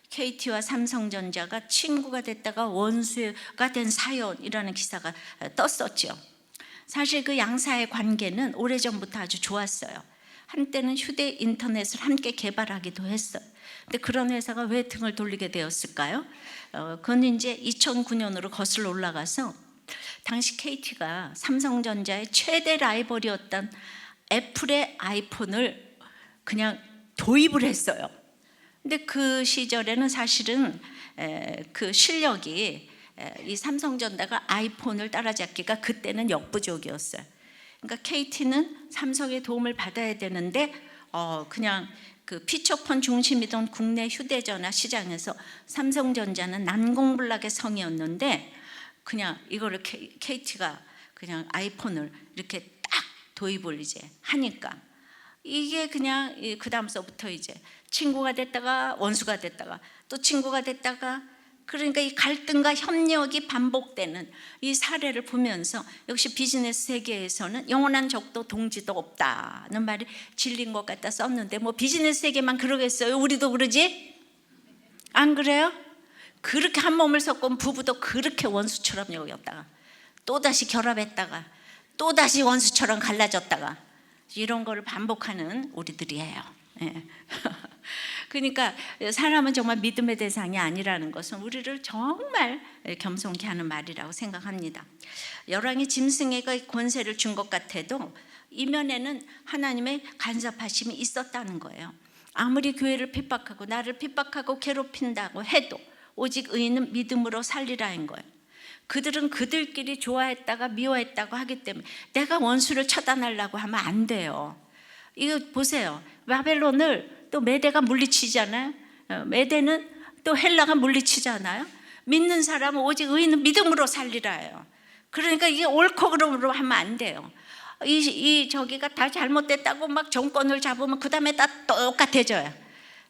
KT와 삼성전자가 친구가 됐다가 원수가 된 사연이라는 기사가 떴었죠. 사실 그 양사의 관계는 오래전부터 아주 좋았어요. 한때는 휴대 인터넷을 함께 개발하기도 했어요. 근데 그런 회사가 왜 등을 돌리게 되었을까요? 그건 이제 2009년으로 거슬러 올라가서 당시 KT가 삼성전자의 최대 라이벌이었던 애플의 아이폰을 그냥 도입을 했어요. 근데 그 시절에는 사실은 그 실력이 이 삼성전자가 아이폰을 따라잡기가 그때는 역부족이었어요. 그러니까 KT는 삼성의 도움을 받아야 되는데 그냥 그 피처폰 중심이던 국내 휴대전화 시장에서 삼성전자는 난공불락의 성이었는데 그냥 이거를 KT가 그냥 아이폰을 이렇게 딱 도입을 이제 하니까 이게 그냥 그 다음서부터 이제 친구가 됐다가 원수가 됐다가 또 친구가 됐다가, 그러니까 이 갈등과 협력이 반복되는 이 사례를 보면서 역시 비즈니스 세계에서는 영원한 적도 동지도 없다는 말이 진리인 것 같다 썼는데, 뭐 비즈니스 세계만 그러겠어요? 우리도 그러지? 안 그래요? 그렇게 한 몸을 섞은 부부도 그렇게 원수처럼 여겼다가 또다시 결합했다가 또다시 원수처럼 갈라졌다가 이런 거를 반복하는 우리들이에요. 예. 그러니까 사람은 정말 믿음의 대상이 아니라는 것은 우리를 정말 겸손케 하는 말이라고 생각합니다. 열왕이 짐승에게 권세를 준 것 같아도 이면에는 하나님의 간섭하심이 있었다는 거예요. 아무리 교회를 핍박하고 나를 핍박하고 괴롭힌다고 해도 오직 의인은 믿음으로 살리라는 거예요. 그들은 그들끼리 좋아했다가 미워했다고 하기 때문에 내가 원수를 처단하려고 하면 안 돼요. 이거 보세요. 바벨론을 또 메대가 물리치잖아요. 메대는 또 헬라가 물리치잖아요. 믿는 사람은 오직 의인은 믿음으로 살리라예요. 그러니까 이게 옳고 그름으로 하면 안 돼요. 저기가 다 잘못됐다고 막 정권을 잡으면 그 다음에 다 똑같아져요.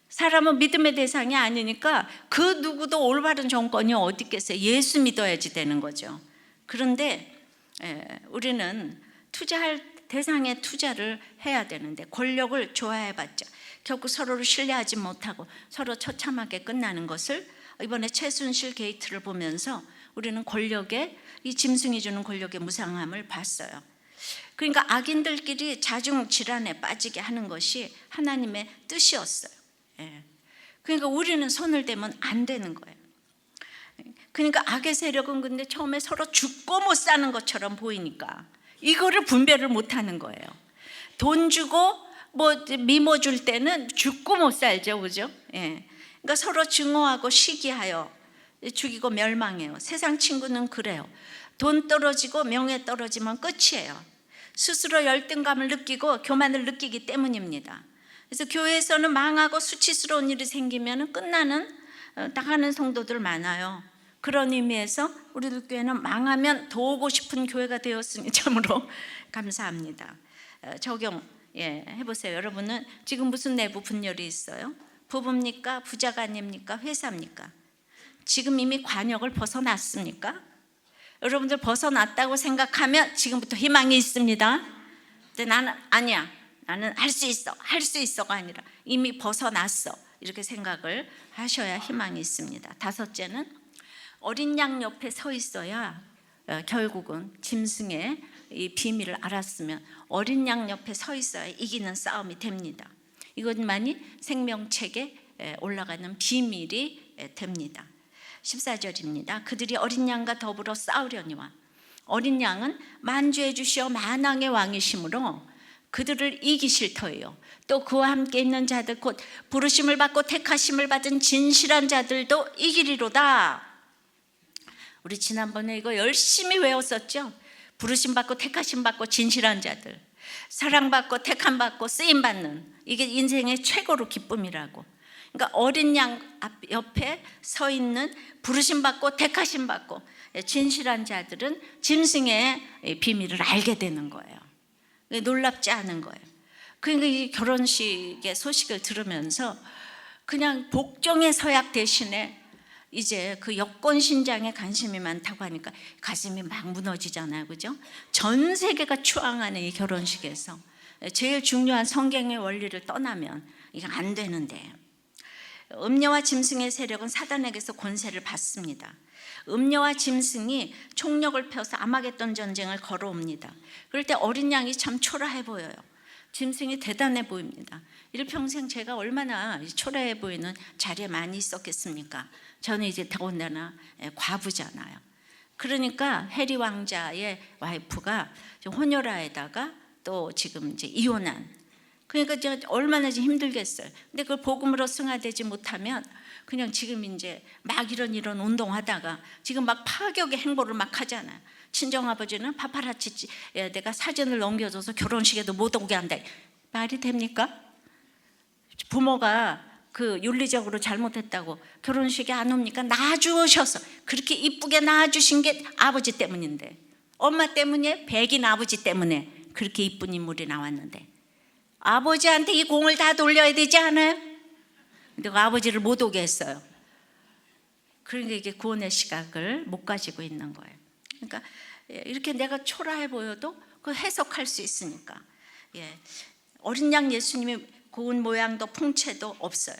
사람은 믿음의 대상이 아니니까 그 누구도 올바른 정권이 어디 있겠어요. 예수 믿어야지 되는 거죠. 그런데 우리는 투자할 대상에 투자를 해야 되는데 권력을 좋아해봤자 결국 서로를 신뢰하지 못하고 서로 처참하게 끝나는 것을 이번에 최순실 게이트를 보면서 우리는 권력의, 이 짐승이 주는 권력의 무상함을 봤어요. 그러니까 악인들끼리 자중질환에 빠지게 하는 것이 하나님의 뜻이었어요. 그러니까 우리는 손을 대면 안 되는 거예요. 그러니까 악의 세력은 근데 처음에 서로 죽고 못 사는 것처럼 보이니까 이거를 분별을 못 하는 거예요. 돈 주고 뭐 미모 줄 때는 죽고 못 살죠, 그죠? 그러니까 서로 증오하고 시기하여 죽이고 멸망해요. 세상 친구는 그래요. 돈 떨어지고 명예 떨어지면 끝이에요. 스스로 열등감을 느끼고 교만을 느끼기 때문입니다. 그래서 교회에서는 망하고 수치스러운 일이 생기면 끝나는, 나가는 성도들 많아요. 그런 의미에서 우리들 교회는 망하면 더 오고 싶은 교회가 되었으니 참으로 감사합니다. 적용 해보세요. 여러분은 지금 무슨 내부 분열이 있어요? 부부입니까? 부자간입니까? 회사입니까? 지금 이미 관역을 벗어났습니까? 여러분들 벗어났다고 생각하면 지금부터 희망이 있습니다. 근데 나는 아니야, 나는 할 수 있어, 할 수 있어가 아니라 이미 벗어났어, 이렇게 생각을 하셔야 희망이 있습니다. 다섯째는 어린 양 옆에 서 있어야 결국은 짐승의 이 비밀을 알았으면 어린 양 옆에 서 있어야 이기는 싸움이 됩니다. 이것만이 생명책에 올라가는 비밀이 됩니다. 14절입니다. 그들이 어린 양과 더불어 싸우려니와 어린 양은 만주해 주시어 만왕의 왕이시므로 그들을 이기실 터이요 또 그와 함께 있는 자들 곧 부르심을 받고 택하심을 받은 진실한 자들도 이기리로다. 우리 지난번에 이거 열심히 외웠었죠. 부르심 받고 택하심 받고 진실한 자들, 사랑받고 택함 받고 쓰임 받는, 이게 인생의 최고로 기쁨이라고. 그러니까 어린 양 옆에 서 있는 부르심 받고 택하심 받고 진실한 자들은 짐승의 비밀을 알게 되는 거예요. 놀랍지 않은 거예요. 그러니까 이 결혼식의 소식을 들으면서 그냥 복종의 서약 대신에 이제 그 여권 신장에 관심이 많다고 하니까 가슴이 막 무너지잖아요, 그죠? 전 세계가 추앙하는 이 결혼식에서 제일 중요한 성경의 원리를 떠나면 이게 안 되는데, 음녀와 짐승의 세력은 사단에게서 권세를 받습니다. 음녀와 짐승이 총력을 펴서 아마겟돈 전쟁을 걸어옵니다. 그럴 때 어린 양이 참 초라해 보여요. 짐승이 대단해 보입니다. 일평생 제가 얼마나 초라해 보이는 자리에 많이 있었겠습니까? 저는 이제 더군다나 과부잖아요. 그러니까 해리 왕자의 와이프가 혼혈아에다가 또 지금 이제 이혼한, 그러니까 얼마나 힘들겠어요. 근데 그걸 복음으로 승화되지 못하면 그냥 지금 이제 막 이런 운동하다가 지금 막 파격의 행보를 막 하잖아요. 친정아버지는 파파라치 내가 사진을 넘겨줘서 결혼식에도 못 오게 한다. 말이 됩니까? 부모가 그 윤리적으로 잘못했다고 결혼식에 안 옵니까? 낳아주셔서 그렇게 이쁘게 낳아주신 게 아버지 때문인데 엄마 때문에, 백인 아버지 때문에 그렇게 이쁜 인물이 나왔는데 아버지한테 이 공을 다 돌려야 되지 않아요? 근데 그 아버지를 못 오게 했어요. 그러니까 이게 구원의 시각을 못 가지고 있는 거예요. 그러니까 이렇게 내가 초라해 보여도 그 해석할 수 있으니까. 어린 양 예수님이 고운 모양도 풍채도 없어요.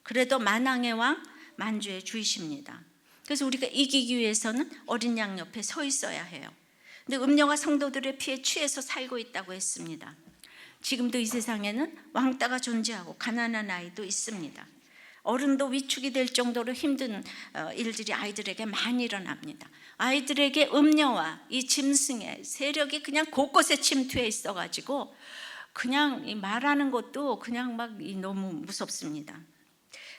그래도 만왕의 왕, 만주의 주이십니다. 그래서 우리가 이기기 위해서는 어린 양 옆에 서 있어야 해요. 근데 음녀가 성도들의 피에 취해서 살고 있다고 했습니다. 지금도 이 세상에는 왕따가 존재하고 가난한 아이도 있습니다. 어른도 위축이 될 정도로 힘든 일들이 아이들에게 많이 일어납니다. 아이들에게 음녀와 이 짐승의 세력이 그냥 곳곳에 침투해 있어가지고 그냥 말하는 것도 그냥 막 너무 무섭습니다.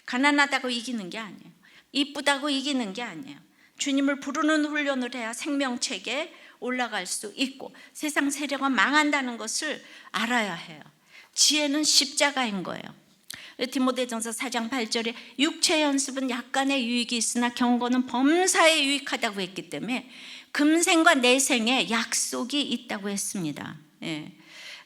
가난하다고 이기는 게 아니에요. 이쁘다고 이기는 게 아니에요. 주님을 부르는 훈련을 해야 생명책에 올라갈 수 있고 세상 세력은 망한다는 것을 알아야 해요. 지혜는 십자가인 거예요. 디모데전서 4장 8절에 육체 연습은 약간의 유익이 있으나 경고는 범사에 유익하다고 했기 때문에 금생과 내생에 약속이 있다고 했습니다.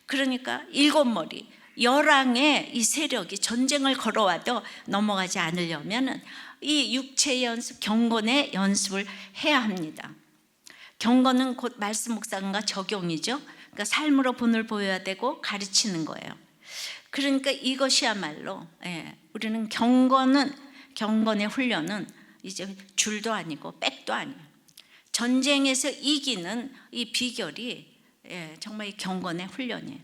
그러니까 일곱 머리 열왕의 이 세력이 전쟁을 걸어와도 넘어가지 않으려면 이 육체 연습, 경건의 연습을 해야 합니다. 경건은 곧 말씀 묵상과 적용이죠. 그러니까 삶으로 본을 보여야 되고 가르치는 거예요. 그러니까 이것이야말로 우리는 경건의 훈련은 이제 줄도 아니고 백도 아니에요. 전쟁에서 이기는 이 비결이 정말 이 경건의 훈련이에요.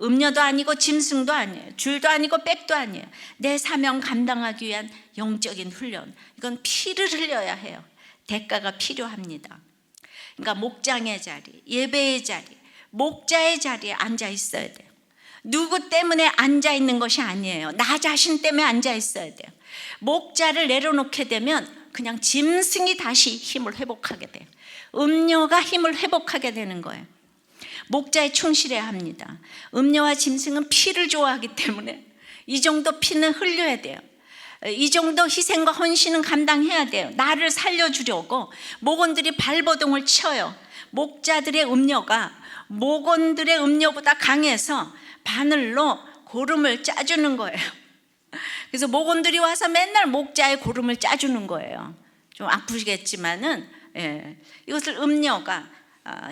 음료도 아니고 짐승도 아니에요. 줄도 아니고 백도 아니에요. 내 사명 감당하기 위한 영적인 훈련. 이건 피를 흘려야 해요. 대가가 필요합니다. 그러니까 목장의 자리, 예배의 자리, 목자의 자리에 앉아 있어야 돼요. 누구 때문에 앉아 있는 것이 아니에요. 나 자신 때문에 앉아 있어야 돼요. 목자를 내려놓게 되면 그냥 짐승이 다시 힘을 회복하게 돼요. 음료가 힘을 회복하게 되는 거예요. 목자에 충실해야 합니다. 음료와 짐승은 피를 좋아하기 때문에 이 정도 피는 흘려야 돼요. 이 정도 희생과 헌신은 감당해야 돼요. 나를 살려주려고 목원들이 발버둥을 쳐요. 목자들의 음료가 목원들의 음료보다 강해서 바늘로 고름을 짜주는 거예요. 그래서 목원들이 와서 맨날 목자의 고름을 짜주는 거예요. 좀 아프시겠지만은 이것을 음료가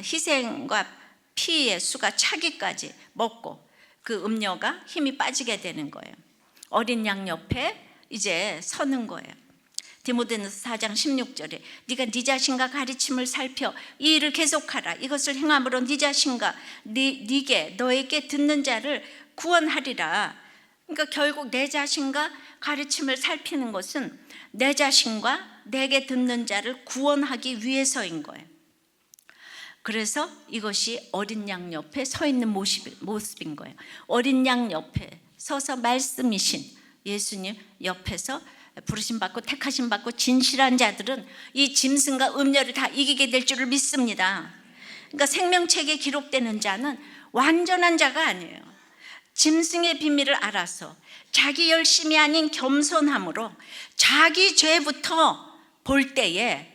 희생과 피의 수가 차기까지 먹고 그 음료가 힘이 빠지게 되는 거예요. 어린 양 옆에 이제 서는 거예요. 디모데전서 4장 16절에 네가 네 자신과 가르침을 살펴 이 일을 계속하라. 이것을 행함으로 네 자신과 너에게 듣는 자를 구원하리라. 그러니까 결국 내 자신과 가르침을 살피는 것은 내 자신과 내게 듣는 자를 구원하기 위해서인 거예요. 그래서 이것이 어린 양 옆에 서 있는 모습인 거예요. 어린 양 옆에 서서 말씀이신 예수님 옆에서 부르심 받고 택하심 받고 진실한 자들은 이 짐승과 음녀를 다 이기게 될 줄을 믿습니다. 그러니까 생명책에 기록되는 자는 완전한 자가 아니에요. 짐승의 비밀을 알아서 자기 열심이 아닌 겸손함으로 자기 죄부터 볼 때에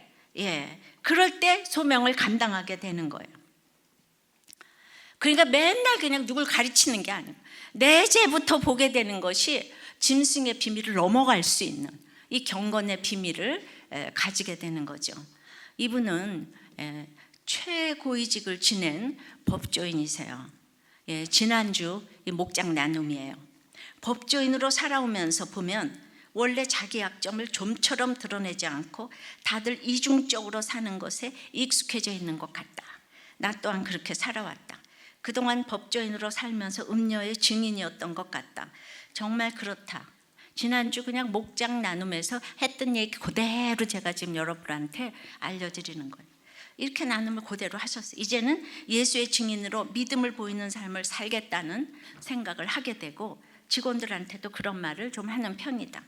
그럴 때 소명을 감당하게 되는 거예요. 그러니까 맨날 그냥 누굴 가르치는 게 아니에요. 내 죄부터 보게 되는 것이 짐승의 비밀을 넘어갈 수 있는 이 경건의 비밀을 가지게 되는 거죠. 이분은 최고위직을 지낸 법조인이세요. 지난주 이 목장 나눔이에요. 법조인으로 살아오면서 보면 원래 자기 약점을 좀처럼 드러내지 않고 다들 이중적으로 사는 것에 익숙해져 있는 것 같다. 나 또한 그렇게 살아왔다. 그동안 법조인으로 살면서 음녀의 증인이었던 것 같다. 정말 그렇다. 지난주 그냥 목장 나눔에서 했던 얘기 그대로 제가 지금 여러분한테 알려드리는 거예요. 이렇게 나눔을 그대로 하셨어요. 이제는 예수의 증인으로 믿음을 보이는 삶을 살겠다는 생각을 하게 되고 직원들한테도 그런 말을 좀 하는 편이다.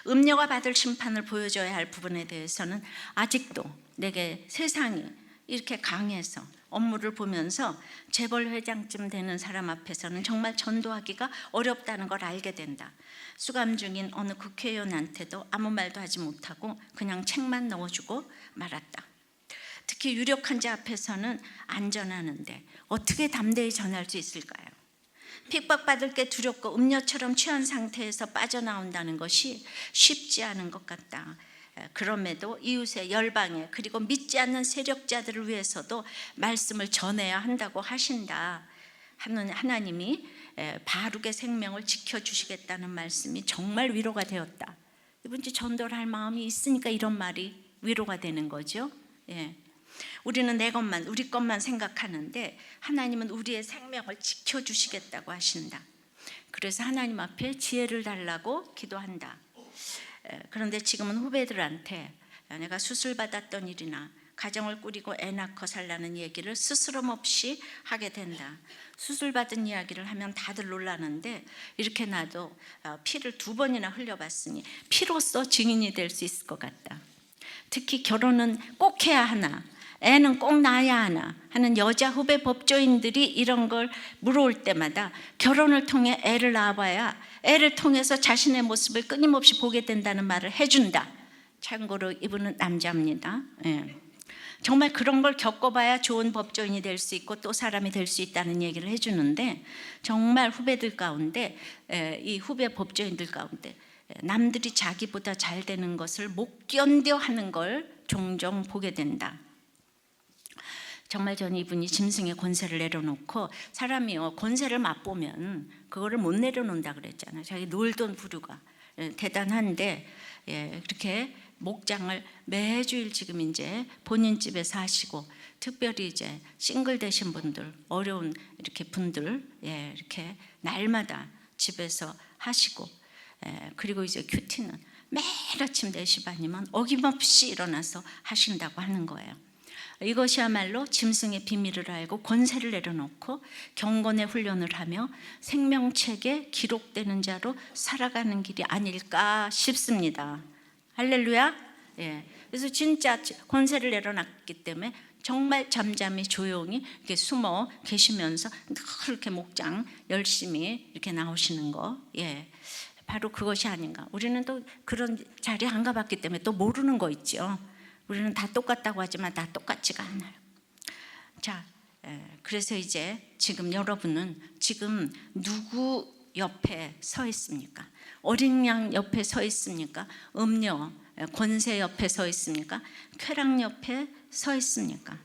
음녀가 받을 심판을 보여줘야 할 부분에 대해서는 아직도 내게 세상이 이렇게 강해서 업무를 보면서 재벌 회장쯤 되는 사람 앞에서는 정말 전도하기가 어렵다는 걸 알게 된다. 수감 중인 어느 국회의원한테도 아무 말도 하지 못하고 그냥 책만 넣어주고 말았다. 특히 유력한 자 앞에서는 안전하는데 어떻게 담대히 전할 수 있을까요? 핍박받을 게 두렵고 음료처럼 취한 상태에서 빠져나온다는 것이 쉽지 않은 것 같다. 그럼에도 이웃의 열방에 그리고 믿지 않는 세력자들을 위해서도 말씀을 전해야 한다고 하신다 하는 하나님이 바룩의 생명을 지켜주시겠다는 말씀이 정말 위로가 되었다. 이분이 전도를 할 마음이 있으니까 이런 말이 위로가 되는 거죠. 우리는 내 것만, 우리 것만 생각하는데 하나님은 우리의 생명을 지켜주시겠다고 하신다. 그래서 하나님 앞에 지혜를 달라고 기도한다. 그런데 지금은 후배들한테 내가 수술받았던 일이나 가정을 꾸리고 애 낳고 살라는 얘기를 스스럼 없이 하게 된다. 수술받은 이야기를 하면 다들 놀라는데 이렇게 나도 피를 2번이나 흘려봤으니 피로써 증인이 될 수 있을 것 같다. 특히 결혼은 꼭 해야 하나, 애는 꼭 낳아야 하나 하는 여자 후배 법조인들이 이런 걸 물어올 때마다 결혼을 통해 애를 낳아봐야 애를 통해서 자신의 모습을 끊임없이 보게 된다는 말을 해준다. 참고로 이분은 남자입니다. 정말 그런 걸 겪어봐야 좋은 법조인이 될 수 있고 또 사람이 될 수 있다는 얘기를 해주는데, 정말 후배들 가운데, 이 후배 법조인들 가운데 남들이 자기보다 잘 되는 것을 못 견뎌 하는 걸 종종 보게 된다. 정말 저는 이분이 짐승의 권세를 내려놓고, 사람이요 권세를 맛보면 그거를 못 내려놓는다 그랬잖아요. 자기 놀던 부류가 대단한데, 그렇게 목장을 매주일 지금 이제 본인 집에서 하시고, 특별히 이제 싱글 되신 분들, 어려운 이렇게 분들, 이렇게 날마다 집에서 하시고, 그리고 이제 큐티는 매일 아침 4시 반이면 어김없이 일어나서 하신다고 하는 거예요. 이것이야말로 짐승의 비밀을 알고 권세를 내려놓고 경건의 훈련을 하며 생명책에 기록되는 자로 살아가는 길이 아닐까 싶습니다. 할렐루야. 그래서 진짜 권세를 내려놨기 때문에 정말 잠잠히 조용히 이렇게 숨어 계시면서 그렇게 목장 열심히 이렇게 나오시는 거, 바로 그것이 아닌가. 우리는 또 그런 자리에 안 가봤기 때문에 또 모르는 거 있죠. 우리는 다 똑같다고 하지만 다 똑같지가 않아요. 자, 그래서 이제 지금 여러분은 지금 누구 옆에 서 있습니까? 어린 양 옆에 서 있습니까? 음료, 권세 옆에 서 있습니까? 쾌락 옆에 서 있습니까?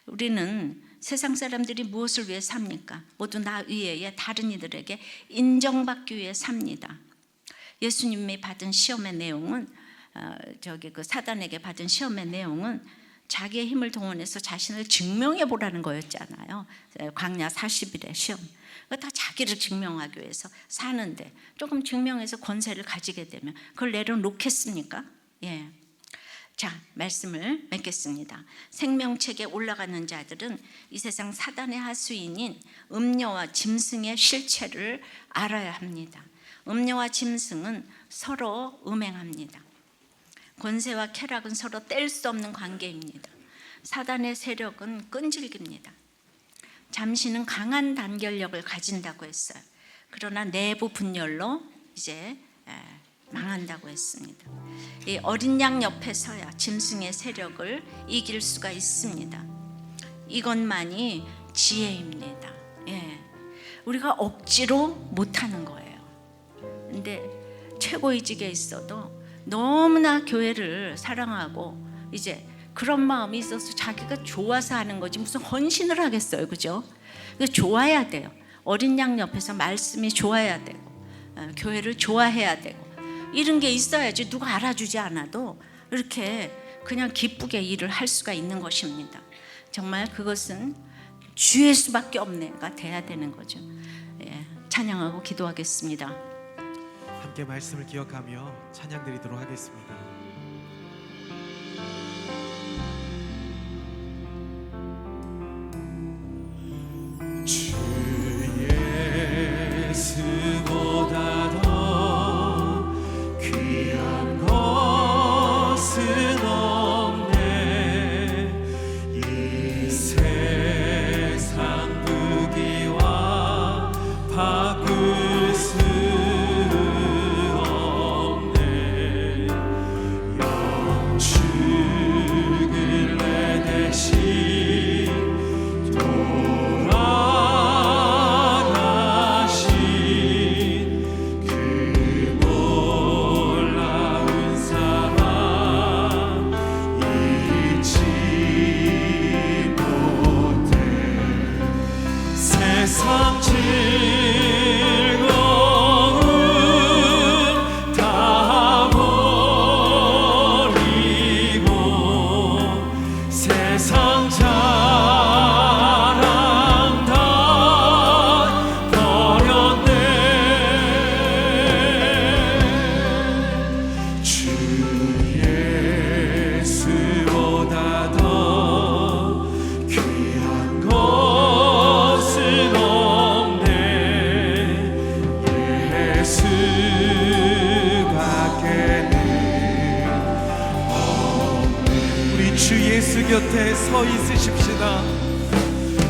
우리는 세상 사람들이 무엇을 위해 삽니까? 모두 나 위에 다른 이들에게 인정받기 위해 삽니다. 예수님이 받은 시험의 내용은 그 사단에게 받은 시험의 내용은 자기의 힘을 동원해서 자신을 증명해 보라는 거였잖아요. 광야 40일의 시험. 다 자기를 증명하기 위해서 사는데 조금 증명해서 권세를 가지게 되면 그걸 내려놓겠습니까? 자, 말씀을 맺겠습니다. 생명책에 올라가는 자들은 이 세상 사단의 하수인인 음료와 짐승의 실체를 알아야 합니다. 음료와 짐승은 서로 음행합니다. 권세와 쾌락은 서로 뗄 수 없는 관계입니다. 사단의 세력은 끈질깁니다. 잠시는 강한 단결력을 가진다고 했어요. 그러나 내부 분열로 이제 망한다고 했습니다. 이 어린 양 옆에 서야 짐승의 세력을 이길 수가 있습니다. 이것만이 지혜입니다. 우리가 억지로 못하는 거예요. 근데 최고위직에 있어도 너무나 교회를 사랑하고 이제 그런 마음이 있어서 자기가 좋아서 하는 거지 무슨 헌신을 하겠어요, 그죠? 좋아야 돼요. 어린 양 옆에서 말씀이 좋아야 되고, 교회를 좋아해야 되고, 이런 게 있어야지 누가 알아주지 않아도 이렇게 그냥 기쁘게 일을 할 수가 있는 것입니다. 정말 그것은 주의 수밖에 없네가 돼야 되는 거죠. 찬양하고 기도하겠습니다. 함께 말씀을 기억하며 찬양 드리도록 하겠습니다. 주 예수보다 더 귀한 것은 없네. 이 세상 부귀와 바꿀 수 없네. 곁에 서 있으십시다.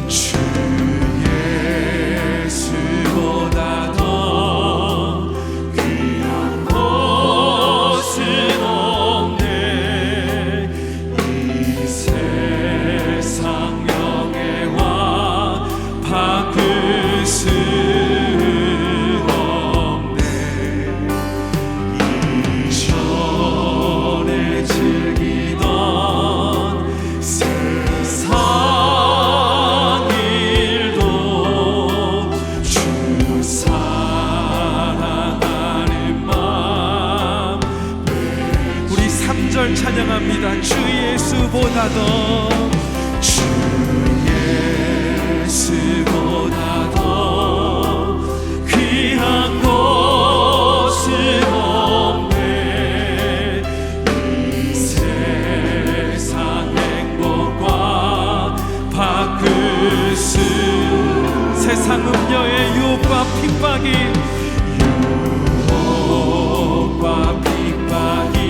주 예수보다 더 귀한 것은 없네. 이 세상 명예와 바꿀 수 없네. 이전에 즐기던 세상 일도 주 사랑하는 마음. 우리 3절 찬양합니다. 주 예수보다 더, 주 예수보다 더 귀한 것은 없네. 이 세상 행복과 바꿀 수 세상 음녀의 유혹과 핍박이 유혹과 핍박이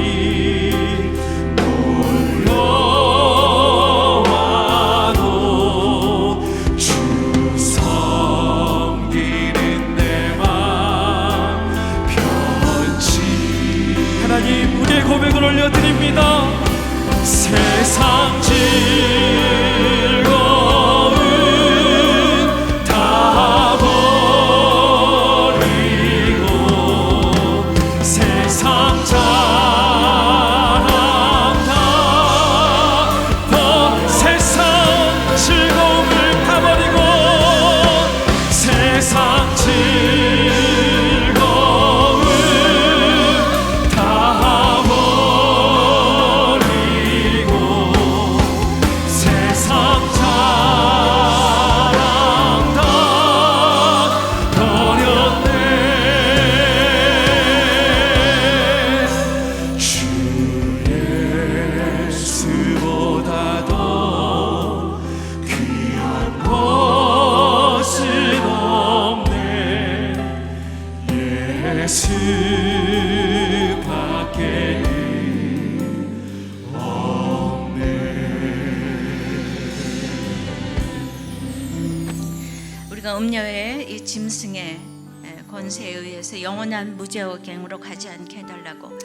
몰려와도 주 섬기는 내 맘 편치. 하나님 우리의 고백을 올려드립니다. 세상 즐거움 다 버리고 세상 자랑 세상 즐거움을 다 버리고 세상 즐거움 다 버리고 세상 자랑 다 버렸네. 주 예수보다 더 귀한 것은 없네. 예수밖에는 없네. 우리가 음녀의 이 짐승의 권세에 의해서 영원한 무죄의갱으로 가지 않게 해달라고,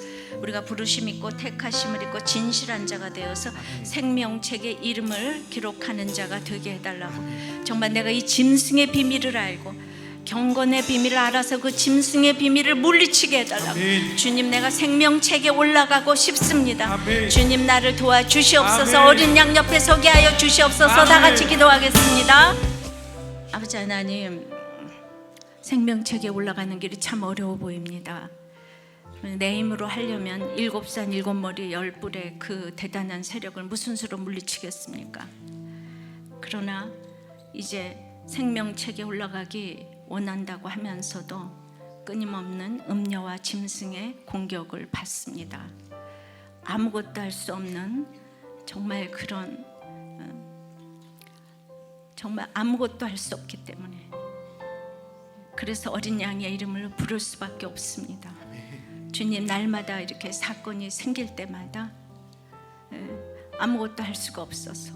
우리가 부르심 있고 택하심을 입고 진실한 자가 되어서 생명책에 이름을 기록하는 자가 되게 해달라고. 정말 내가 이 짐승의 비밀을 알고 경건의 비밀을 알아서 그 짐승의 비밀을 물리치게 해달라고. 아멘. 주님, 내가 생명책에 올라가고 싶습니다. 아멘. 주님, 나를 도와주시옵소서. 아멘. 어린 양 옆에 서게 하여 주시옵소서. 아멘. 다 같이 기도하겠습니다. 아버지 하나님, 생명책에 올라가는 길이 참 어려워 보입니다. 내 힘으로 하려면 7산 7머리 10뿔의 그 대단한 세력을 무슨 수로 물리치겠습니까? 그러나 이제 생명책에 올라가기 원한다고 하면서도 끊임없는 음녀와 짐승의 공격을 받습니다. 아무것도 할 수 없는 정말 그런 정말 아무것도 할 수 없기 때문에, 그래서 어린 양의 이름을 부를 수밖에 없습니다. 주님, 날마다 이렇게 사건이 생길 때마다 아무것도 할 수가 없어서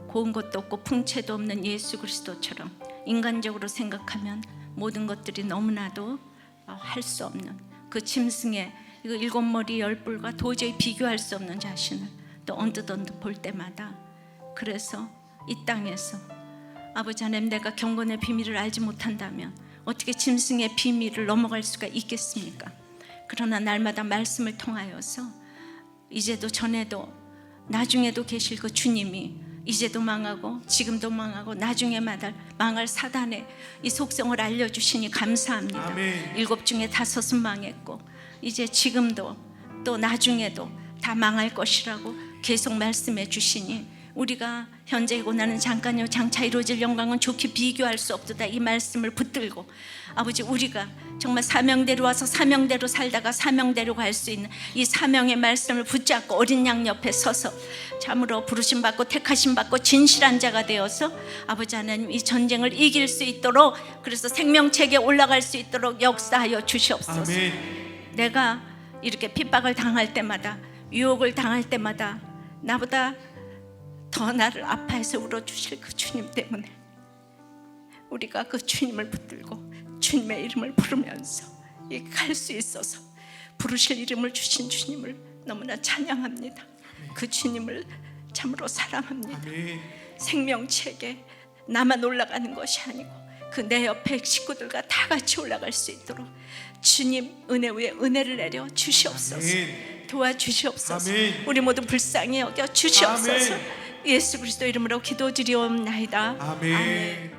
고운 것도 없고 풍채도 없는 예수 그리스도처럼 인간적으로 생각하면 모든 것들이 너무나도 할 수 없는 그 짐승의 이거 7머리 10뿔과 도저히 비교할 수 없는 자신을 또 언뜻 볼 때마다 그래서 이 땅에서 아버지 하나님, 내가 경건의 비밀을 알지 못한다면 어떻게 짐승의 비밀을 넘어갈 수가 있겠습니까? 그러나 날마다 말씀을 통하여서 이제도 전에도 나중에도 계실 그 주님이 이제도 망하고 지금도 망하고 나중에 망할 사단의 이 속성을 알려주시니 감사합니다. 아멘. 7 중에 5은 망했고 이제 지금도 또 나중에도 다 망할 것이라고 계속 말씀해 주시니 우리가 현재 고난은 잠깐요 장차 이루어질 영광은 좋게 비교할 수 없도다, 이 말씀을 붙들고 아버지, 우리가 정말 사명대로 와서 사명대로 살다가 사명대로 갈 수 있는 이 사명의 말씀을 붙잡고 어린 양 옆에 서서 참으로 부르심 받고 택하심 받고 진실한 자가 되어서 아버지 하나님, 이 전쟁을 이길 수 있도록, 그래서 생명책에 올라갈 수 있도록 역사하여 주시옵소서. 아멘. 내가 이렇게 핍박을 당할 때마다, 유혹을 당할 때마다 나보다 더 나를 아파해서 울어주실 그 주님 때문에 우리가 그 주님을 붙들고 주님의 이름을 부르면서 갈 수 있어서 부르실 이름을 주신 주님을 너무나 찬양합니다. 그 주님을 참으로 사랑합니다. 아멘. 생명책에 나만 올라가는 것이 아니고 그 내 옆에 식구들과 다 같이 올라갈 수 있도록 주님 은혜 위에 은혜를 내려 주시옵소서. 아멘. 도와주시옵소서. 아멘. 우리 모두 불쌍히 여겨 주시옵소서. 아멘. 예수 그리스도 이름으로 기도드리옵나이다. 아멘.